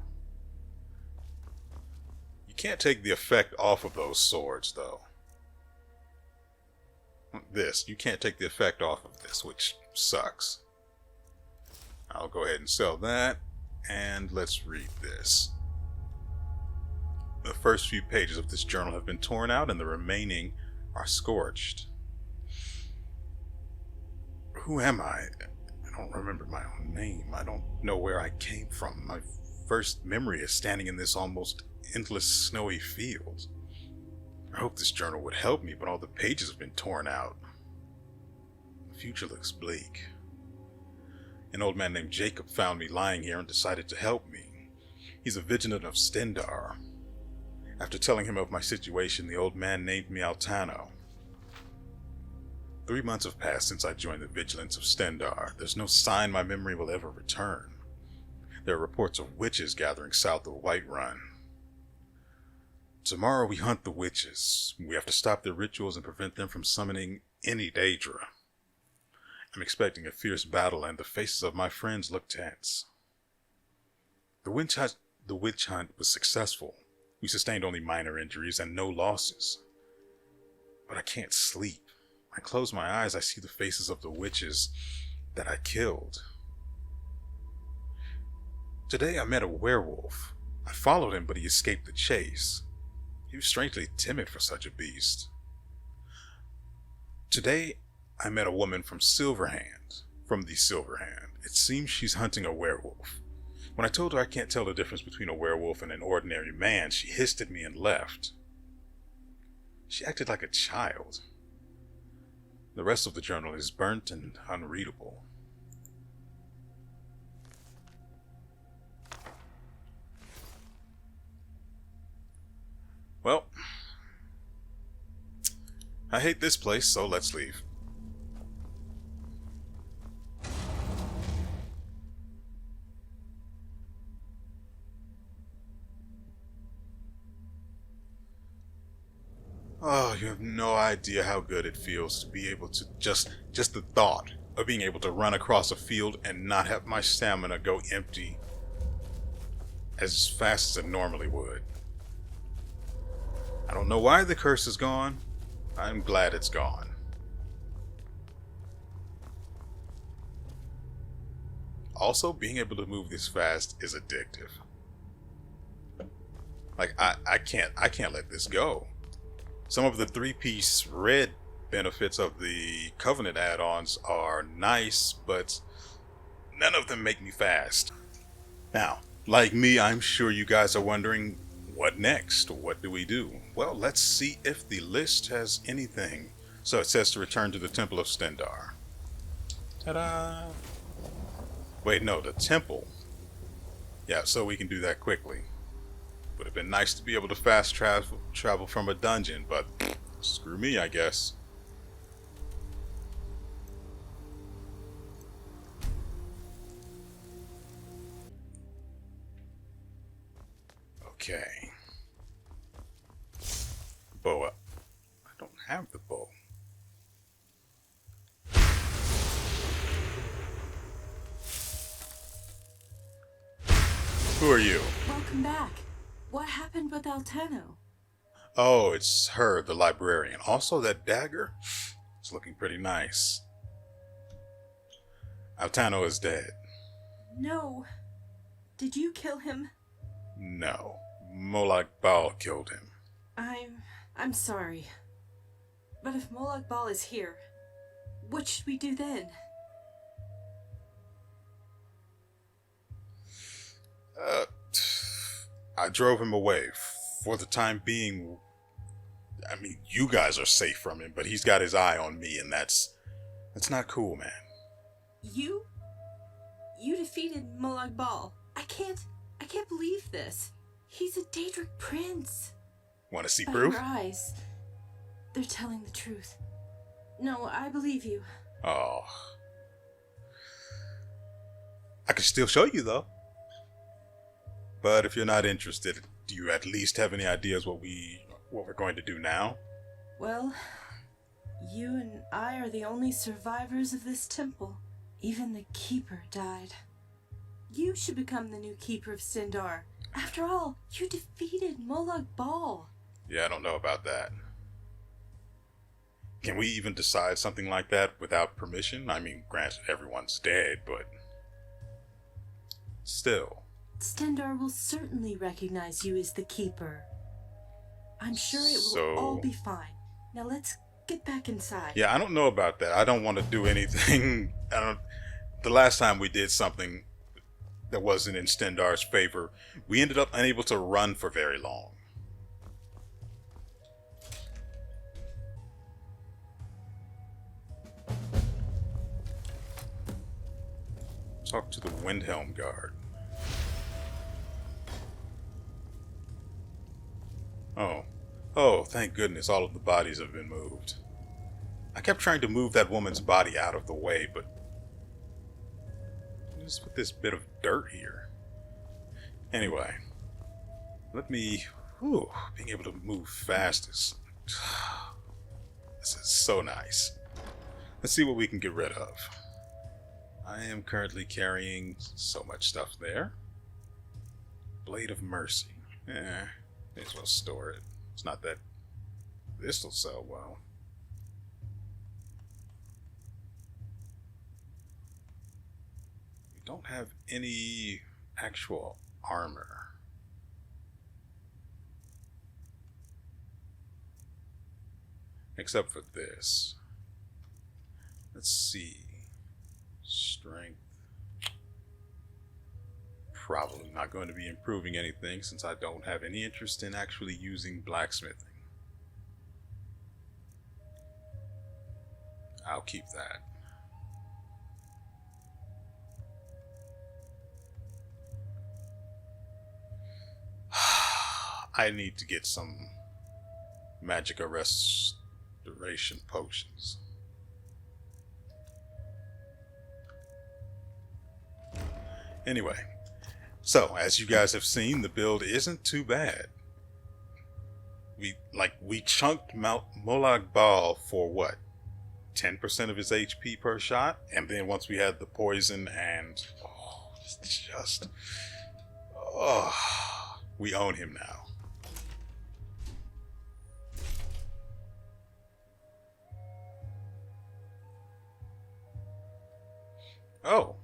You can't take the effect off of those swords, though. You can't take the effect off of this, which sucks. I'll go ahead and sell that, and let's read this. The first few pages of this journal have been torn out, and the remaining are scorched. Who am I? I don't remember my own name. I don't know where I came from. My first memory is standing in this almost endless snowy field. I hope this journal would help me, but all the pages have been torn out. The future looks bleak. An old man named Jacob found me lying here and decided to help me. He's a Vigilant of Stendarr. After telling him of my situation, the old man named me Altano. 3 months have passed since I joined the Vigilants of Stendarr. There's no sign my memory will ever return. There are reports of witches gathering south of Whiterun. Tomorrow we hunt the witches. We have to stop their rituals and prevent them from summoning any Daedra. I'm expecting a fierce battle, and the faces of my friends look tense. The witch hunt was successful. We sustained only minor injuries and no losses. But I can't sleep. I close my eyes, I see the faces of the witches that I killed. Today I met a werewolf. I followed him, but he escaped the chase. He was strangely timid for such a beast. Today I met a woman from the Silverhand. It seems she's hunting a werewolf. When I told her I can't tell the difference between a werewolf and an ordinary man, she hissed at me and left. She acted like a child. The rest of the journal is burnt and unreadable. Well, I hate this place, so let's leave. Oh, you have no idea how good it feels to be able to just the thought of being able to run across a field and not have my stamina go empty as fast as it normally would. I don't know why the curse is gone. I'm glad it's gone. Also, being able to move this fast is addictive. Like, I can't let this go. Some of the 3-piece red benefits of the Covenant add-ons are nice, but none of them make me fast. Now, like me, I'm sure you guys are wondering, what next? What do we do? Well, let's see if the list has anything. So it says to return to the Temple of Stendarr. Ta-da! Wait, no, the temple. Yeah, so we can do that quickly. Would have been nice to be able to fast travel from a dungeon, but screw me, I guess. Okay. Boa. I don't have the bow. Who are you?
Welcome back. What happened with Altano?
Oh, it's her, the librarian. Also, that dagger. It's looking pretty nice. Altano is dead.
No. Did you kill him?
No. Molag Bal killed him.
I'm sorry. But if Molag Bal is here, what should we do then? I
drove him away. For the time being, I mean, you guys are safe from him, but he's got his eye on me, and that's not cool, man.
You defeated Molag Bal. I can't believe this. He's a Daedric prince.
Want to see
By
proof?
your eyes, they're telling the truth. No, I believe you.
Oh. I can still show you, though. But if you're not interested, do you at least have any ideas what we're going to do now?
Well, you and I are the only survivors of this temple. Even the keeper died. You should become the new keeper of Stendarr. After all, you defeated Molag Bal.
Yeah, I don't know about that. Can we even decide something like that without permission? I mean, granted, everyone's dead, but still.
Stendarr will certainly recognize you as the keeper. I'm sure it will all be fine. Now let's get back inside.
Yeah, I don't know about that. I don't want to do anything. The last time we did something that wasn't in Stendarr's favor, we ended up unable to run for very long. Talk to the Windhelm guard. Oh, thank goodness all of the bodies have been moved. I kept trying to move that woman's body out of the way, but just with this bit of dirt here. Anyway, being able to move fast is, this is so nice. Let's see what we can get rid of. I am currently carrying so much stuff there. Blade of Mercy. May as well store it. It's not that this will sell well. We don't have any actual armor. Except for this. Let's see. Strength. Probably not going to be improving anything since I don't have any interest in actually using blacksmithing. I'll keep that. I need to get some magica restoration potions. Anyway, so as you guys have seen, the build isn't too bad. We chunked Molag Bal for what? 10% of his HP per shot, and then once we had the poison and we own him now. Oh.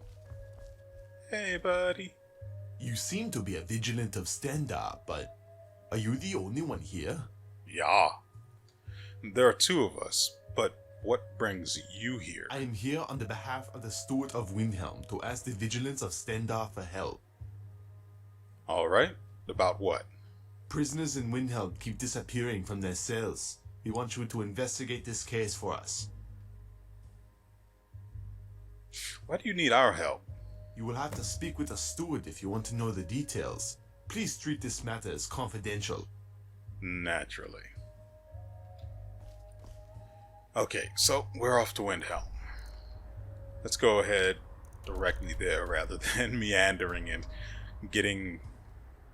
Hey, buddy.
You seem to be a Vigilant of Stendarr, but are you the only one here?
Yeah. There are two of us, but what brings you here?
I am here on the behalf of the Steward of Windhelm to ask the Vigilants of Stendarr for help.
Alright. About what?
Prisoners in Windhelm keep disappearing from their cells. We want you to investigate this case for us.
Why do you need our help?
You will have to speak with a steward if you want to know the details. Please treat this matter as confidential.
Naturally. Okay, so we're off to Windhelm. Let's go ahead directly there rather than meandering and getting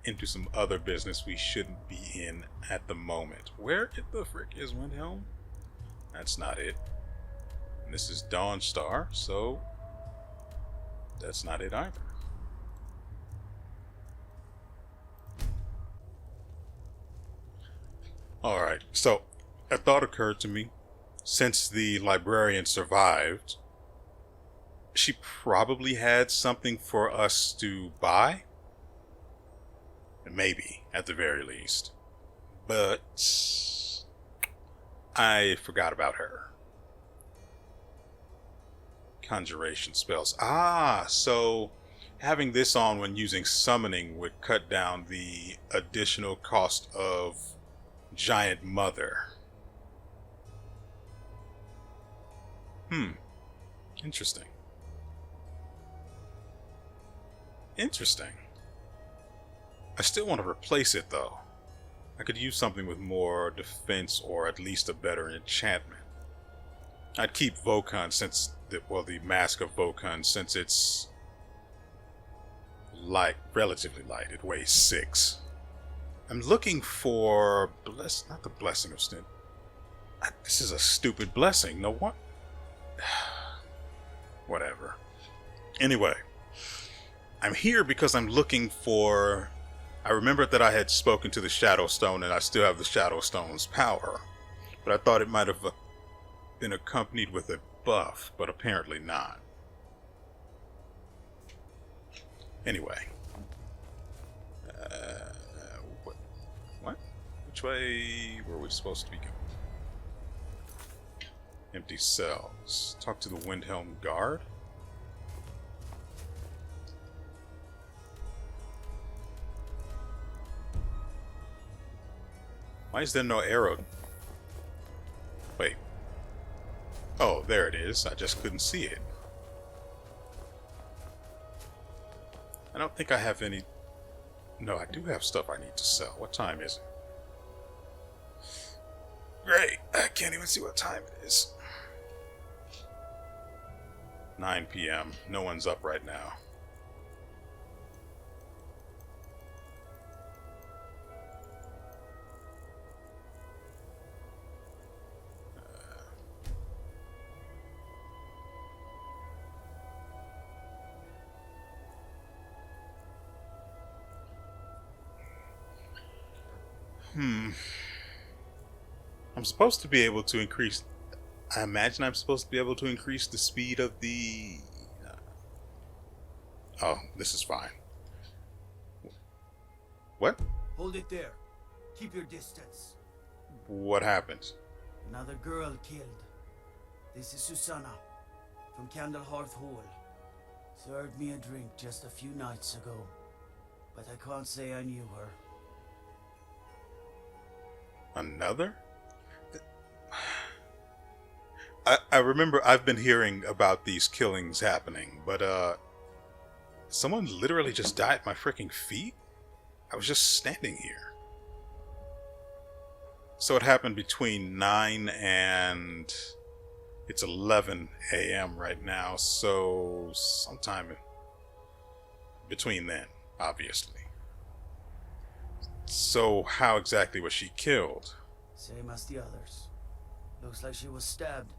into some other business we shouldn't be in at the moment. Where the frick is Windhelm? That's not it. And this is Dawnstar, so that's not it either. Alright, so a thought occurred to me. Since the librarian survived, she probably had something for us to buy. Maybe, at the very least. But I forgot about her. Conjuration spells. So having this on when using summoning would cut down the additional cost of Giant Mother. Interesting. Interesting. I still want to replace it, though. I could use something with more defense or at least a better enchantment. I'd keep Vokun since, the Mask of Vokun, since it's light, relatively light. It weighs 6. I'm looking for not the Blessing of Stendarr. This is a stupid blessing. No one. Whatever. Anyway, I'm here because I'm looking for. I remembered that I had spoken to the Shadow Stone, and I still have the Shadow Stone's power, but I thought it might have been accompanied with a buff, but apparently not. Anyway. What? Which way were we supposed to be going? Empty cells. Talk to the Windhelm Guard? Why is there no arrow? Wait. Oh, there it is. I just couldn't see it. I don't think I have any... No, I do have stuff I need to sell. What time is it? Great. I can't even see what time it is. 9 p.m. No one's up right now. I'm supposed to be able to increase... I imagine I'm supposed to be able to increase the speed of the... Oh, this is fine. What?
Hold it there. Keep your distance.
What happened?
Another girl killed. This is Susanna from Candlehearth Hall. Served me a drink just a few nights ago, but I can't say I knew her.
Another? I remember I've been hearing about these killings happening, but someone literally just died at my freaking feet? I was just standing here. So it happened between 9 and... It's 11 a.m. right now, so sometime between then, obviously. So how exactly was she killed?
Same as the others. Looks like she was stabbed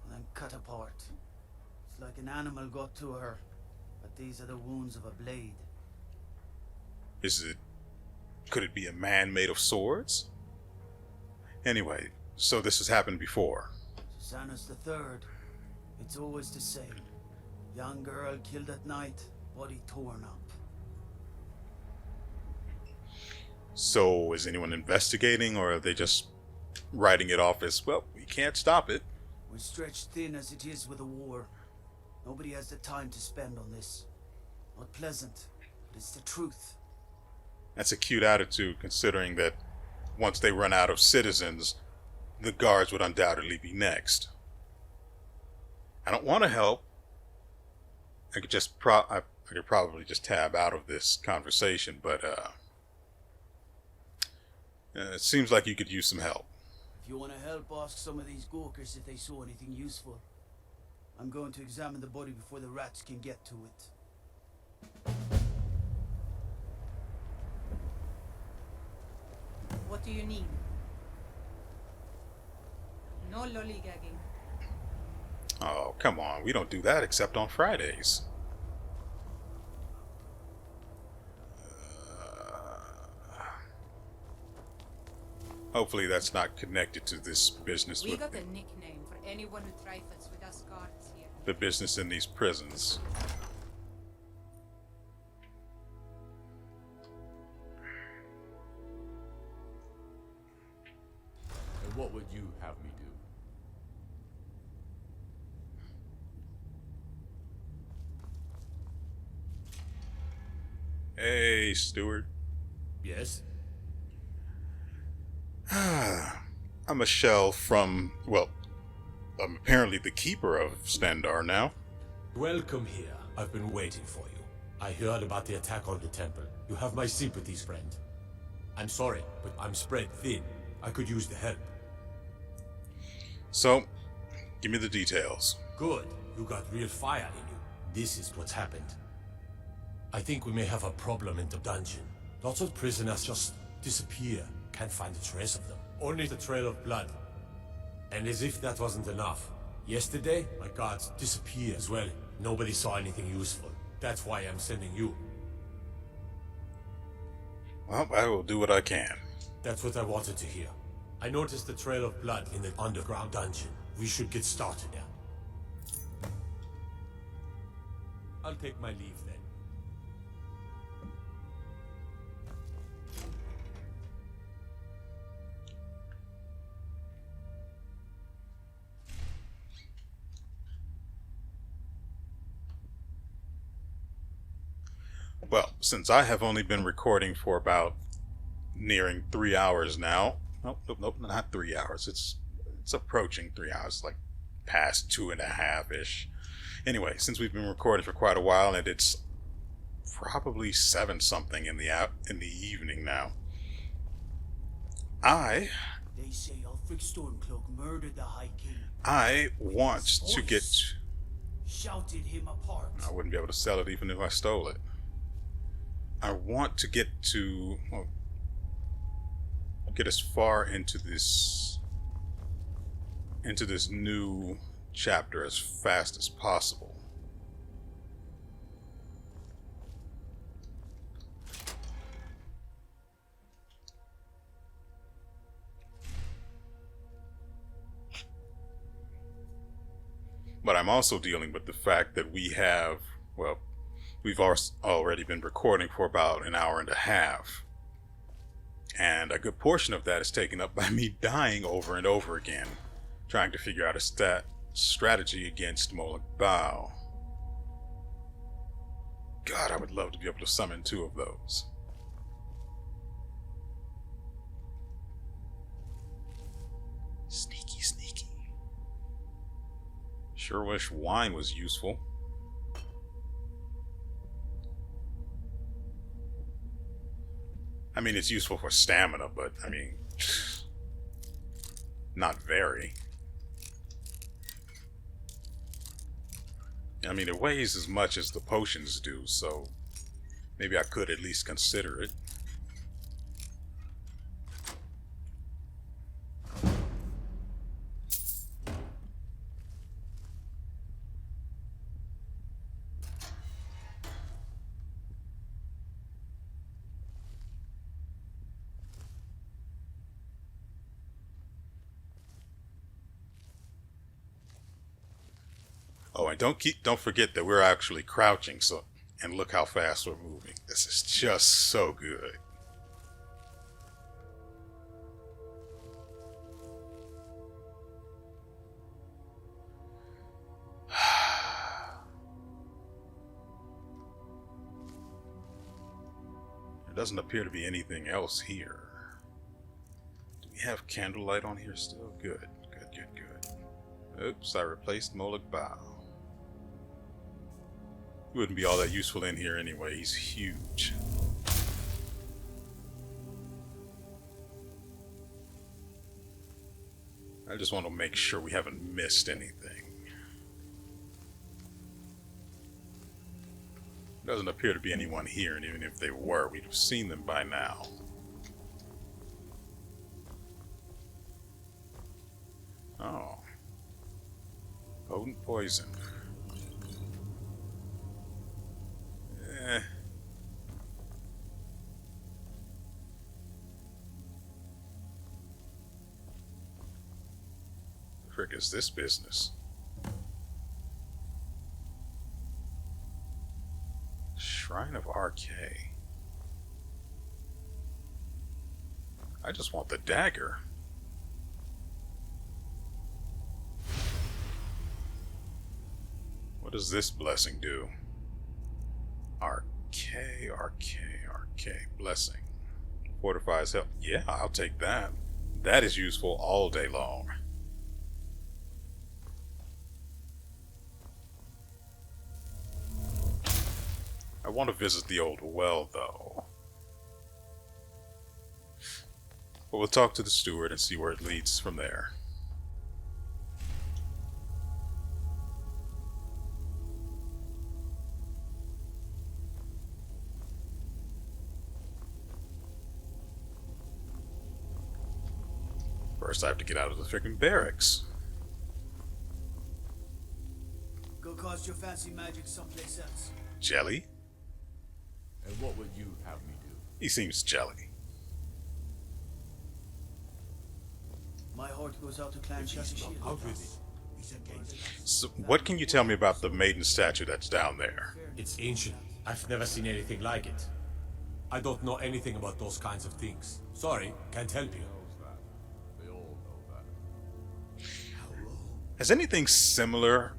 and then cut apart. It's like an animal got to her, but these are the wounds of a blade.
Could it be a man made of swords? Anyway, so this has happened before.
Susanna's the third. It's always the same. Young girl killed at night, body torn up.
So is anyone investigating, or are they just writing it off as, well, we can't stop it?
We're stretched thin as it is with the war. Nobody has the time to spend on this. Not pleasant, but it's the truth.
That's a cute attitude, considering that once they run out of citizens, the guards would undoubtedly be next. I don't want to help. I could just I could probably just tab out of this conversation, but it seems like you could use some help.
If you want to help, ask some of these Gawkers if they saw anything useful. I'm going to examine the body before the rats can get to it.
What do you need? No lollygagging.
Oh, come on. We don't do that except on Fridays. Hopefully that's not connected to this business.
We got a nickname for anyone who trifles with us guards here.
The business in these prisons.
And what would you have me do?
Hey, Stewart.
Yes?
I'm a shell from, well, I'm apparently the keeper of Stendarr now.
Welcome here. I've been waiting for you. I heard about the attack on the temple. You have my sympathies, friend. I'm sorry, but I'm spread thin. I could use the help.
So, give me the details.
Good. You got real fire in you. This is what's happened. I think we may have a problem in the dungeon. Lots of prisoners just disappear. Can't find a trace of them. Only the trail of blood. And as if that wasn't enough, yesterday, my guards disappeared as well. Nobody saw anything useful. That's why I'm sending you.
Well, I will do what I can.
That's what I wanted to hear. I noticed the trail of blood in the underground dungeon. We should get started now. I'll take my leave then.
Well, since I have only been recording for about nearing 3 hours now. Nope, not 3 hours. It's approaching 3 hours, like past 2.5-ish. Anyway, since we've been recording for quite a while, and it's probably 7 something in the evening now.
They say Ulfric Stormcloak murdered the High King.
I want to get.
Shouted him apart.
I wouldn't be able to sell it even if I stole it. I want to get to, well, get as far into this new chapter as fast as possible. But I'm also dealing with the fact that we have, well, we've already been recording for about an hour and a half. And a good portion of that is taken up by me dying over and over again, trying to figure out a strategy against Molag Bal. God, I would love to be able to summon 2 of those. Sneaky, sneaky. Sure wish wine was useful. I mean, it's useful for stamina, but, I mean, not very. I mean, it weighs as much as the potions do, so maybe I could at least consider it. Oh, and don't forget that we're actually crouching, so, and look how fast we're moving. This is just so good. There doesn't appear to be anything else here. Do we have candlelight on here still? Good. Oops, I replaced Molag Bal. He wouldn't be all that useful in here anyway. He's huge. I just want to make sure we haven't missed anything. Doesn't appear to be anyone here, and even if they were, we'd have seen them by now. Oh. Potent poison. The frick is this business? Shrine of RK. I just want the dagger. What does this blessing do? RK, blessing. Fortifies health. Yeah, I'll take that. That is useful all day long. I want to visit the old well, though. But we'll talk to the steward and see where it leads from there. First, I have to get out of the freaking barracks.
Go cast your fancy magic someplace else.
Jelly?
And what would you have me do?
He seems jelly.
My heart goes out to Clan Shashishi.
Out with it.
So, what can you tell me about the maiden statue that's down there?
It's ancient. I've never seen anything like it. I don't know anything about those kinds of things. Sorry, can't help you.
Has anything similar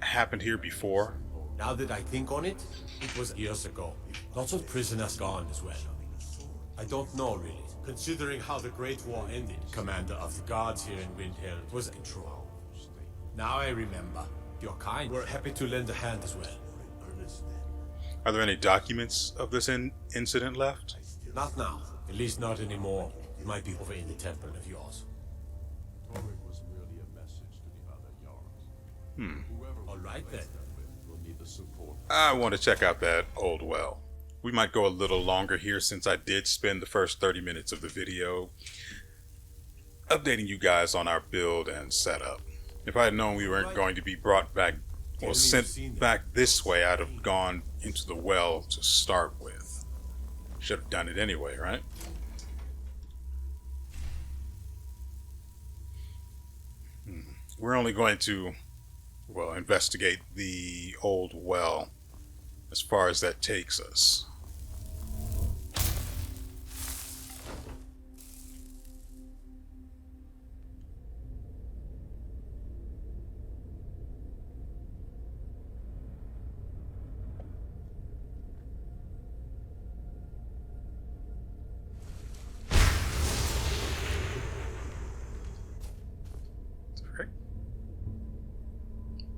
happened here before?
Now that I think on it, it was years ago. Lots of prisoners gone as well. I don't know really. Considering how the Great War ended, commander of the guards here in Windhelm was in control. Now I remember. Your kind were happy to lend a hand as well.
Are there any documents of this incident left?
Not now. At least not anymore. It might be over in the temple of yours. All right then.
I want to check out that old well. We might go a little longer here since I did spend the first 30 minutes of the video updating you guys on our build and setup. If I had known we weren't going to be brought back or sent back this way, I'd have gone into the well to start with. Should have done it anyway, right? We're only going to, well, investigate the old well as far as that takes us.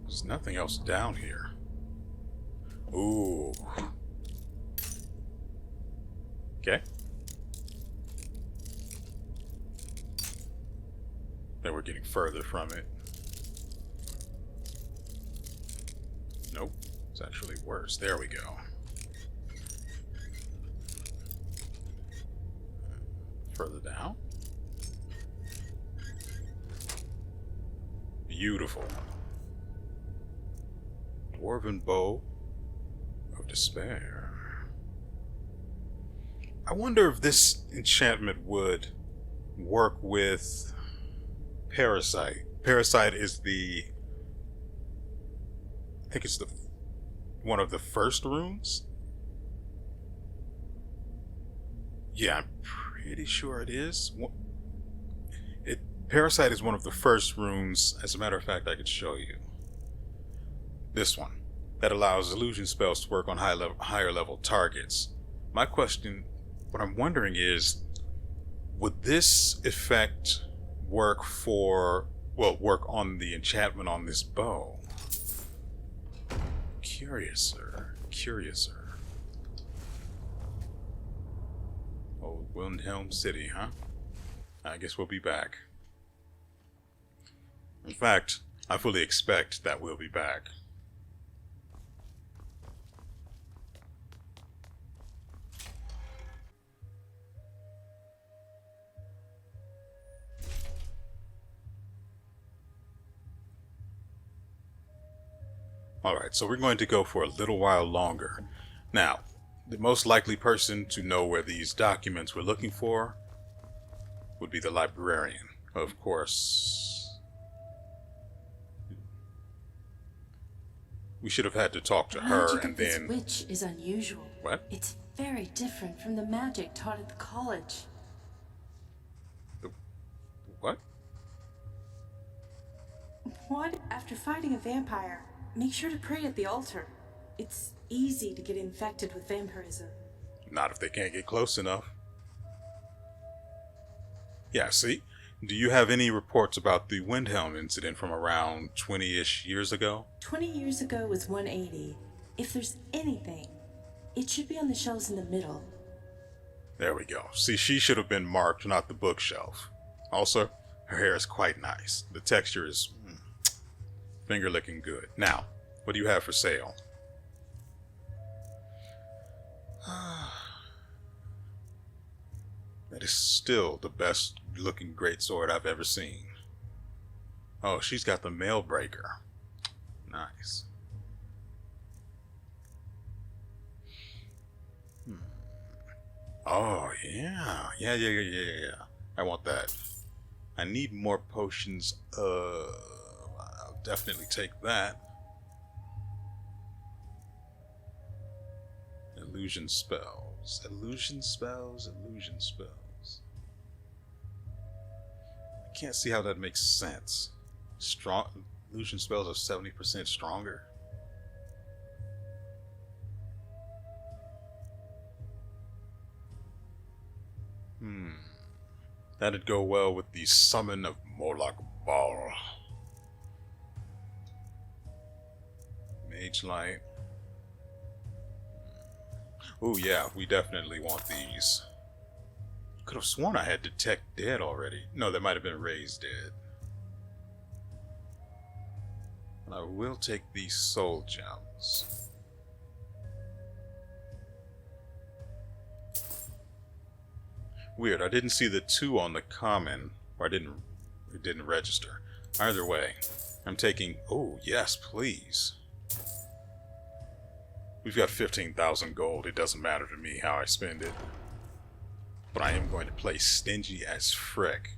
There's nothing else down here. Ooh. Okay. Then we're getting further from it. Nope. It's actually worse. There we go. Further down. Beautiful. Dwarven bow of despair. I wonder if this enchantment would work with Parasite. Parasite is the, I think it's the one of the first runes. Yeah, I'm pretty sure it is. Parasite is one of the first runes. As a matter of fact, I could show you. This one that allows illusion spells to work on higher level targets. My question, what I'm wondering is, would this effect work on the enchantment on this bow? Curiouser. Old Windhelm City, huh? I guess we'll be back. In fact, I fully expect that we'll be back. Alright, so we're going to go for a little while longer. Now, the most likely person to know where these documents we're looking for would be the librarian, of course. We should have had to talk to her
Magic
and
of this
then...
witch is unusual.
What?
It's very different from the magic taught at the college.
What?
What? After fighting a vampire, make sure to pray at the altar. It's easy to get infected with vampirism.
Not if they can't get close enough. Yeah, see? Do you have any reports about the Windhelm incident from around 20-ish years ago?
20 years ago was 180. If there's anything, It should be on the shelves in the middle.
There we go. See, she should have been marked, not the bookshelf. Also, her hair is quite nice. The texture is finger licking good. Now, what do you have for sale? That is still the best looking greatsword I've ever seen. Oh, she's got the mail breaker. Nice. Oh, yeah. Yeah. I want that. I need more potions. I'll definitely take that. Illusion spells. Illusion spells. I can't see how that makes sense. Illusion spells are 70% stronger. That'd go well with the summon of Moloch Ball. Mage Light. Oh yeah, we definitely want these. Could have sworn I had Detect Dead already. No, there might have been Raise Dead. And I will take these soul gems. Weird, I didn't see the 2 on the common, or it didn't register. Either way, I'm taking, oh yes, please. We've got 15,000 gold, it doesn't matter to me how I spend it. But I am going to play stingy as frick.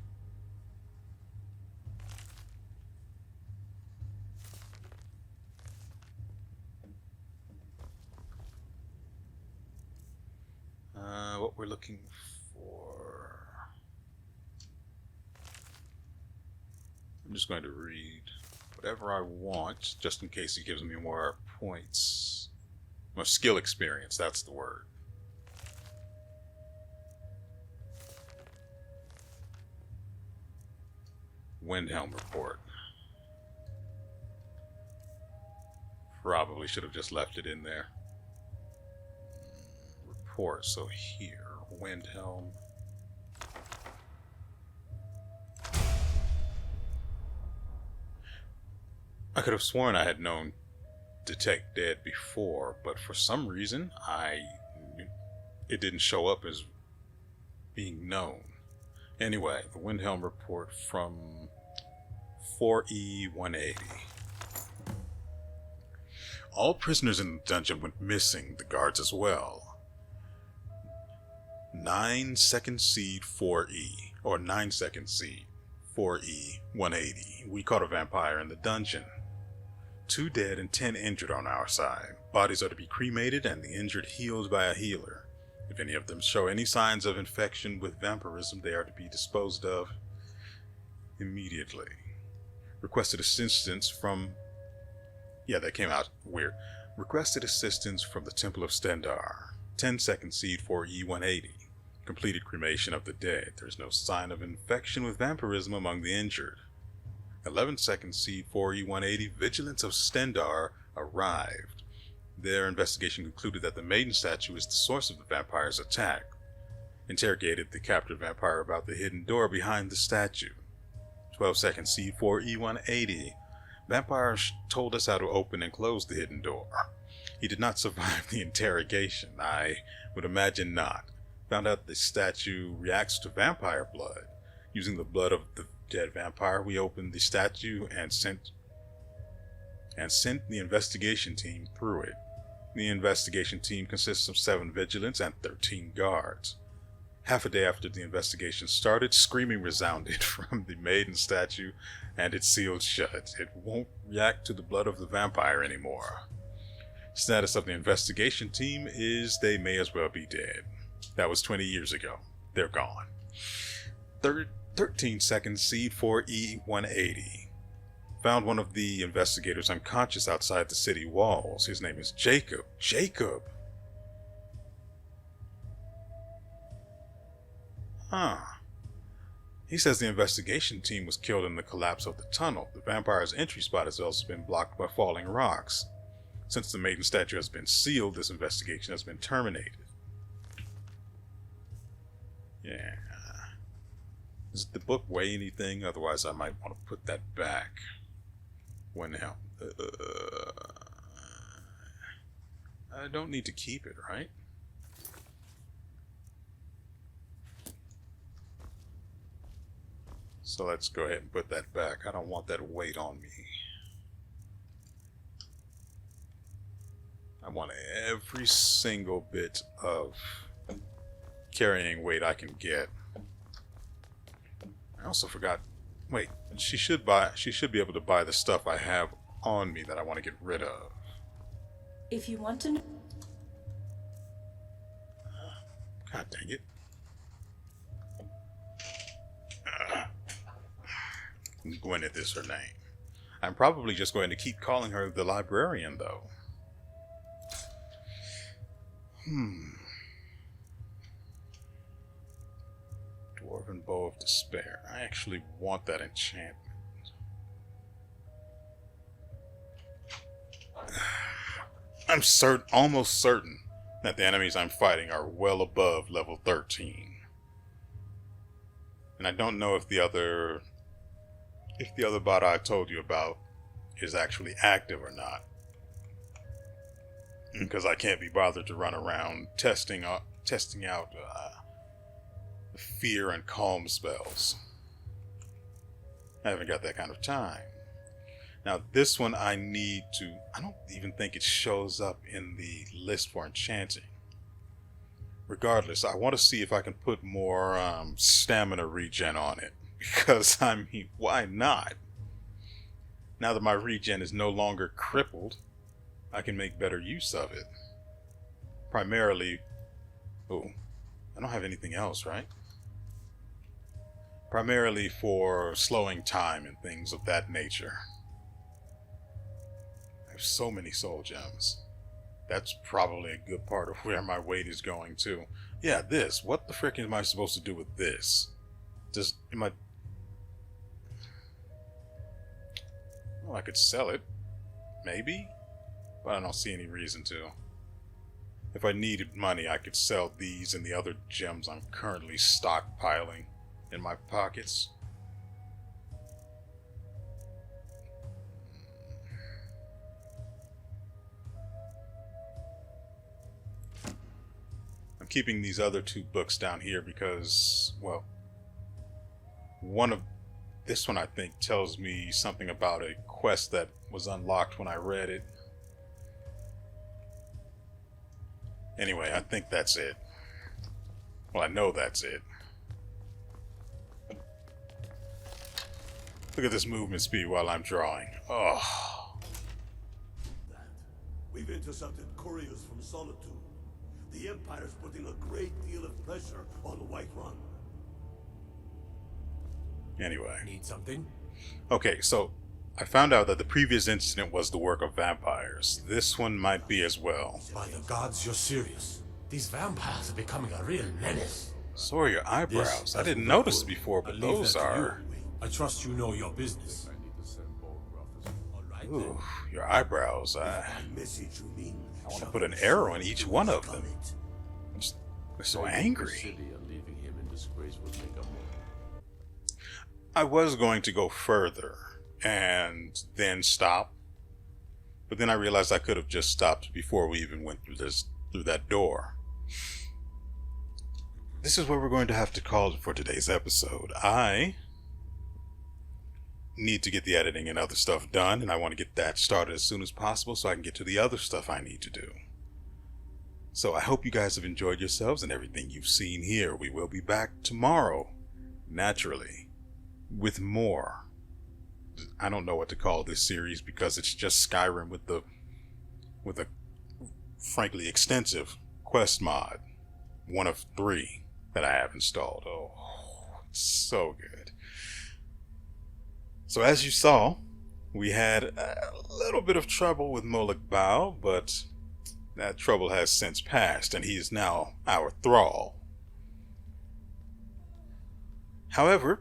What we're looking for. I'm just going to read whatever I want, just in case he gives me more points. More skill experience, that's the word. Windhelm report. Probably should have just left it in there. Report, so here, Windhelm. I could have sworn I had known Detect Dead before, but for some reason, it didn't show up as being known. Anyway, the Windhelm report from 4E 180. All prisoners in the dungeon went missing, the guards as well. 9 second seed 4E, or 9 second seed 4E 180. We caught a vampire in the dungeon. 2 dead and 10 injured on our side. Bodies are to be cremated and the injured healed by a healer. If any of them show any signs of infection with vampirism, they are to be disposed of immediately. Requested assistance from... Yeah, that came out weird. Requested assistance from the Temple of Stendarr. 10 second seed 4E 180. Completed cremation of the dead. There's no sign of infection with vampirism among the injured. 11 second seed 4E 180. Vigilants of Stendarr arrived. Their investigation concluded that the maiden statue is the source of the vampire's attack. Interrogated the captive vampire about the hidden door behind the statue. 12 second seed 4E 180. Vampire told us how to open and close the hidden door. He did not survive the interrogation. I would imagine not. Found out the statue reacts to vampire blood. Using the blood of the dead vampire, we opened the statue and sent the investigation team through it. The investigation team consists of 7 vigilants and 13 guards. Half a day after the investigation started, screaming resounded from the maiden statue, and it sealed shut. It won't react to the blood of the vampire anymore. Status of the investigation team is they may as well be dead. That was 20 years ago. They're gone. 13 second seed 4E 180. Found one of the investigators unconscious outside the city walls. His name is Jacob. Jacob! Huh. He says the investigation team was killed in the collapse of the tunnel. The vampire's entry spot has also been blocked by falling rocks. Since the maiden statue has been sealed, this investigation has been terminated. Yeah. Does the book weigh anything? Otherwise, I might want to put that back. When now? I don't need to keep it, right? So let's go ahead and put that back. I don't want that weight on me. I want every single bit of carrying weight I can get. I also forgot. Wait, she should be able to buy the stuff I have on me that I want to get rid of.
If you want to know...
God dang it. Gwyneth is her name. I'm probably just going to keep calling her the librarian, though. Dwarven Bow of Despair. I actually want that enchantment. I'm almost certain that the enemies I'm fighting are well above level 13. And I don't know if the other bot I told you about is actually active or not. Because I can't be bothered to run around testing out fear and calm spells. I haven't got that kind of time. Now this one I don't even think it shows up in the list for enchanting. Regardless, I want to see if I can put more stamina regen on it. Because, I mean, why not? Now that my regen is no longer crippled, I can make better use of it. Primarily... Oh, I don't have anything else, right? Primarily for slowing time and things of that nature. I have so many soul gems. That's probably a good part of where my weight is going to. Yeah, this. What the frick am I supposed to do with this? Well, I could sell it. Maybe? But I don't see any reason to. If I needed money, I could sell these and the other gems I'm currently stockpiling in my pockets. I'm keeping these other two books down here because, well, this one I think tells me something about a quest that was unlocked when I read it. Anyway, I think that's it. Well, I know that's it. Look at this movement speed while I'm drawing. Oh.
We've intercepted couriers from Solitude. The Empire's putting a great deal of pressure on Whiterun.
Anyway.
Need something?
Okay, so I found out that the previous incident was the work of vampires. This one might be as well.
By the gods, you're serious. These vampires are becoming a real menace.
So are your eyebrows. I didn't notice before, but those are...
I trust you know your business.
Ooh, your eyebrows. I want to put an arrow in each one of them. They're so angry. I was going to go further and then stop, but then I realized I could have just stopped before we even went through that door. This is where we're going to have to call it for today's episode. I need to get the editing and other stuff done, and I want to get that started as soon as possible so I can get to the other stuff I need to do. So I hope you guys have enjoyed yourselves and everything you've seen here. We will be back tomorrow, naturally, with more. I don't know what to call this series because it's just Skyrim with a frankly extensive quest mod. One of 3 that I have installed. Oh, it's so good. So as you saw, we had a little bit of trouble with Molik Bao, but that trouble has since passed and he is now our thrall. However,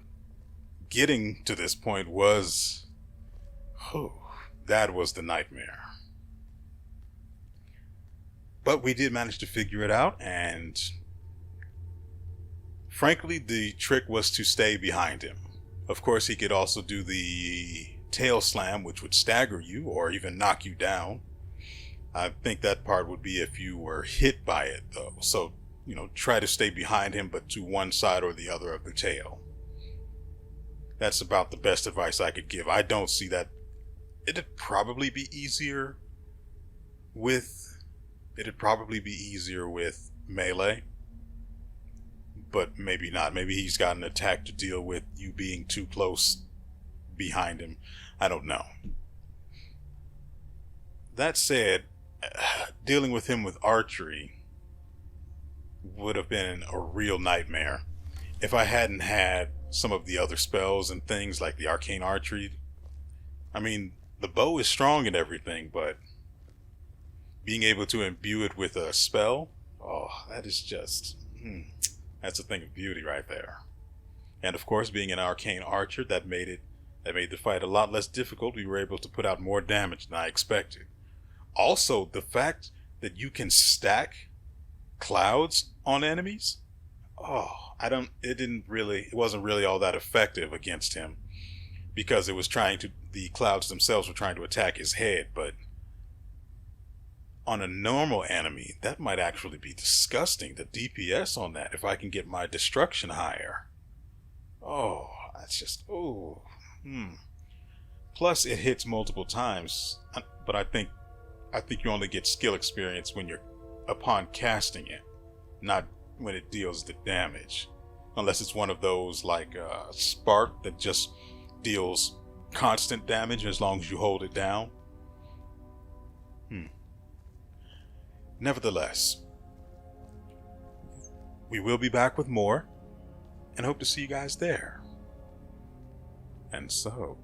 getting to this point was... that was the nightmare. But we did manage to figure it out, and frankly, the trick was to stay behind him. Of course, he could also do the tail slam, which would stagger you or even knock you down. I think that part would be if you were hit by it, though. So, you know, try to stay behind him, but to one side or the other of the tail. That's about the best advice I could give. I don't see that. It'd probably be easier with melee, but maybe not. Maybe he's got an attack to deal with you being too close behind him. I don't know. That said, dealing with him with archery would have been a real nightmare if I hadn't had some of the other spells and things like the arcane archery. I mean, the bow is strong and everything, but being able to imbue it with a spell, oh, that is just, that's a thing of beauty right there. And of course, being an arcane archer, that made the fight a lot less difficult. We were able to put out more damage than I expected. Also, the fact that you can stack clouds on enemies, it wasn't really all that effective against him, because the clouds themselves were trying to attack his head. But on a normal enemy, that might actually be disgusting. The DPS on that, if I can get my destruction higher. Oh, that's just, Plus, it hits multiple times, but I think you only get skill experience upon casting it, not when it deals the damage. Unless it's one of those like Spark that just deals constant damage as long as you hold it down. Nevertheless, we will be back with more, and hope to see you guys there. And so,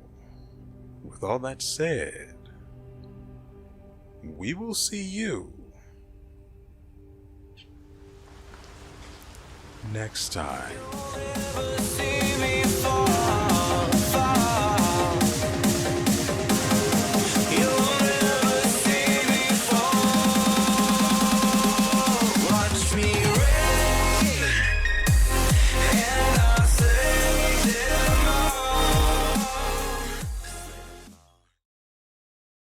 with all that said, we will see you next time.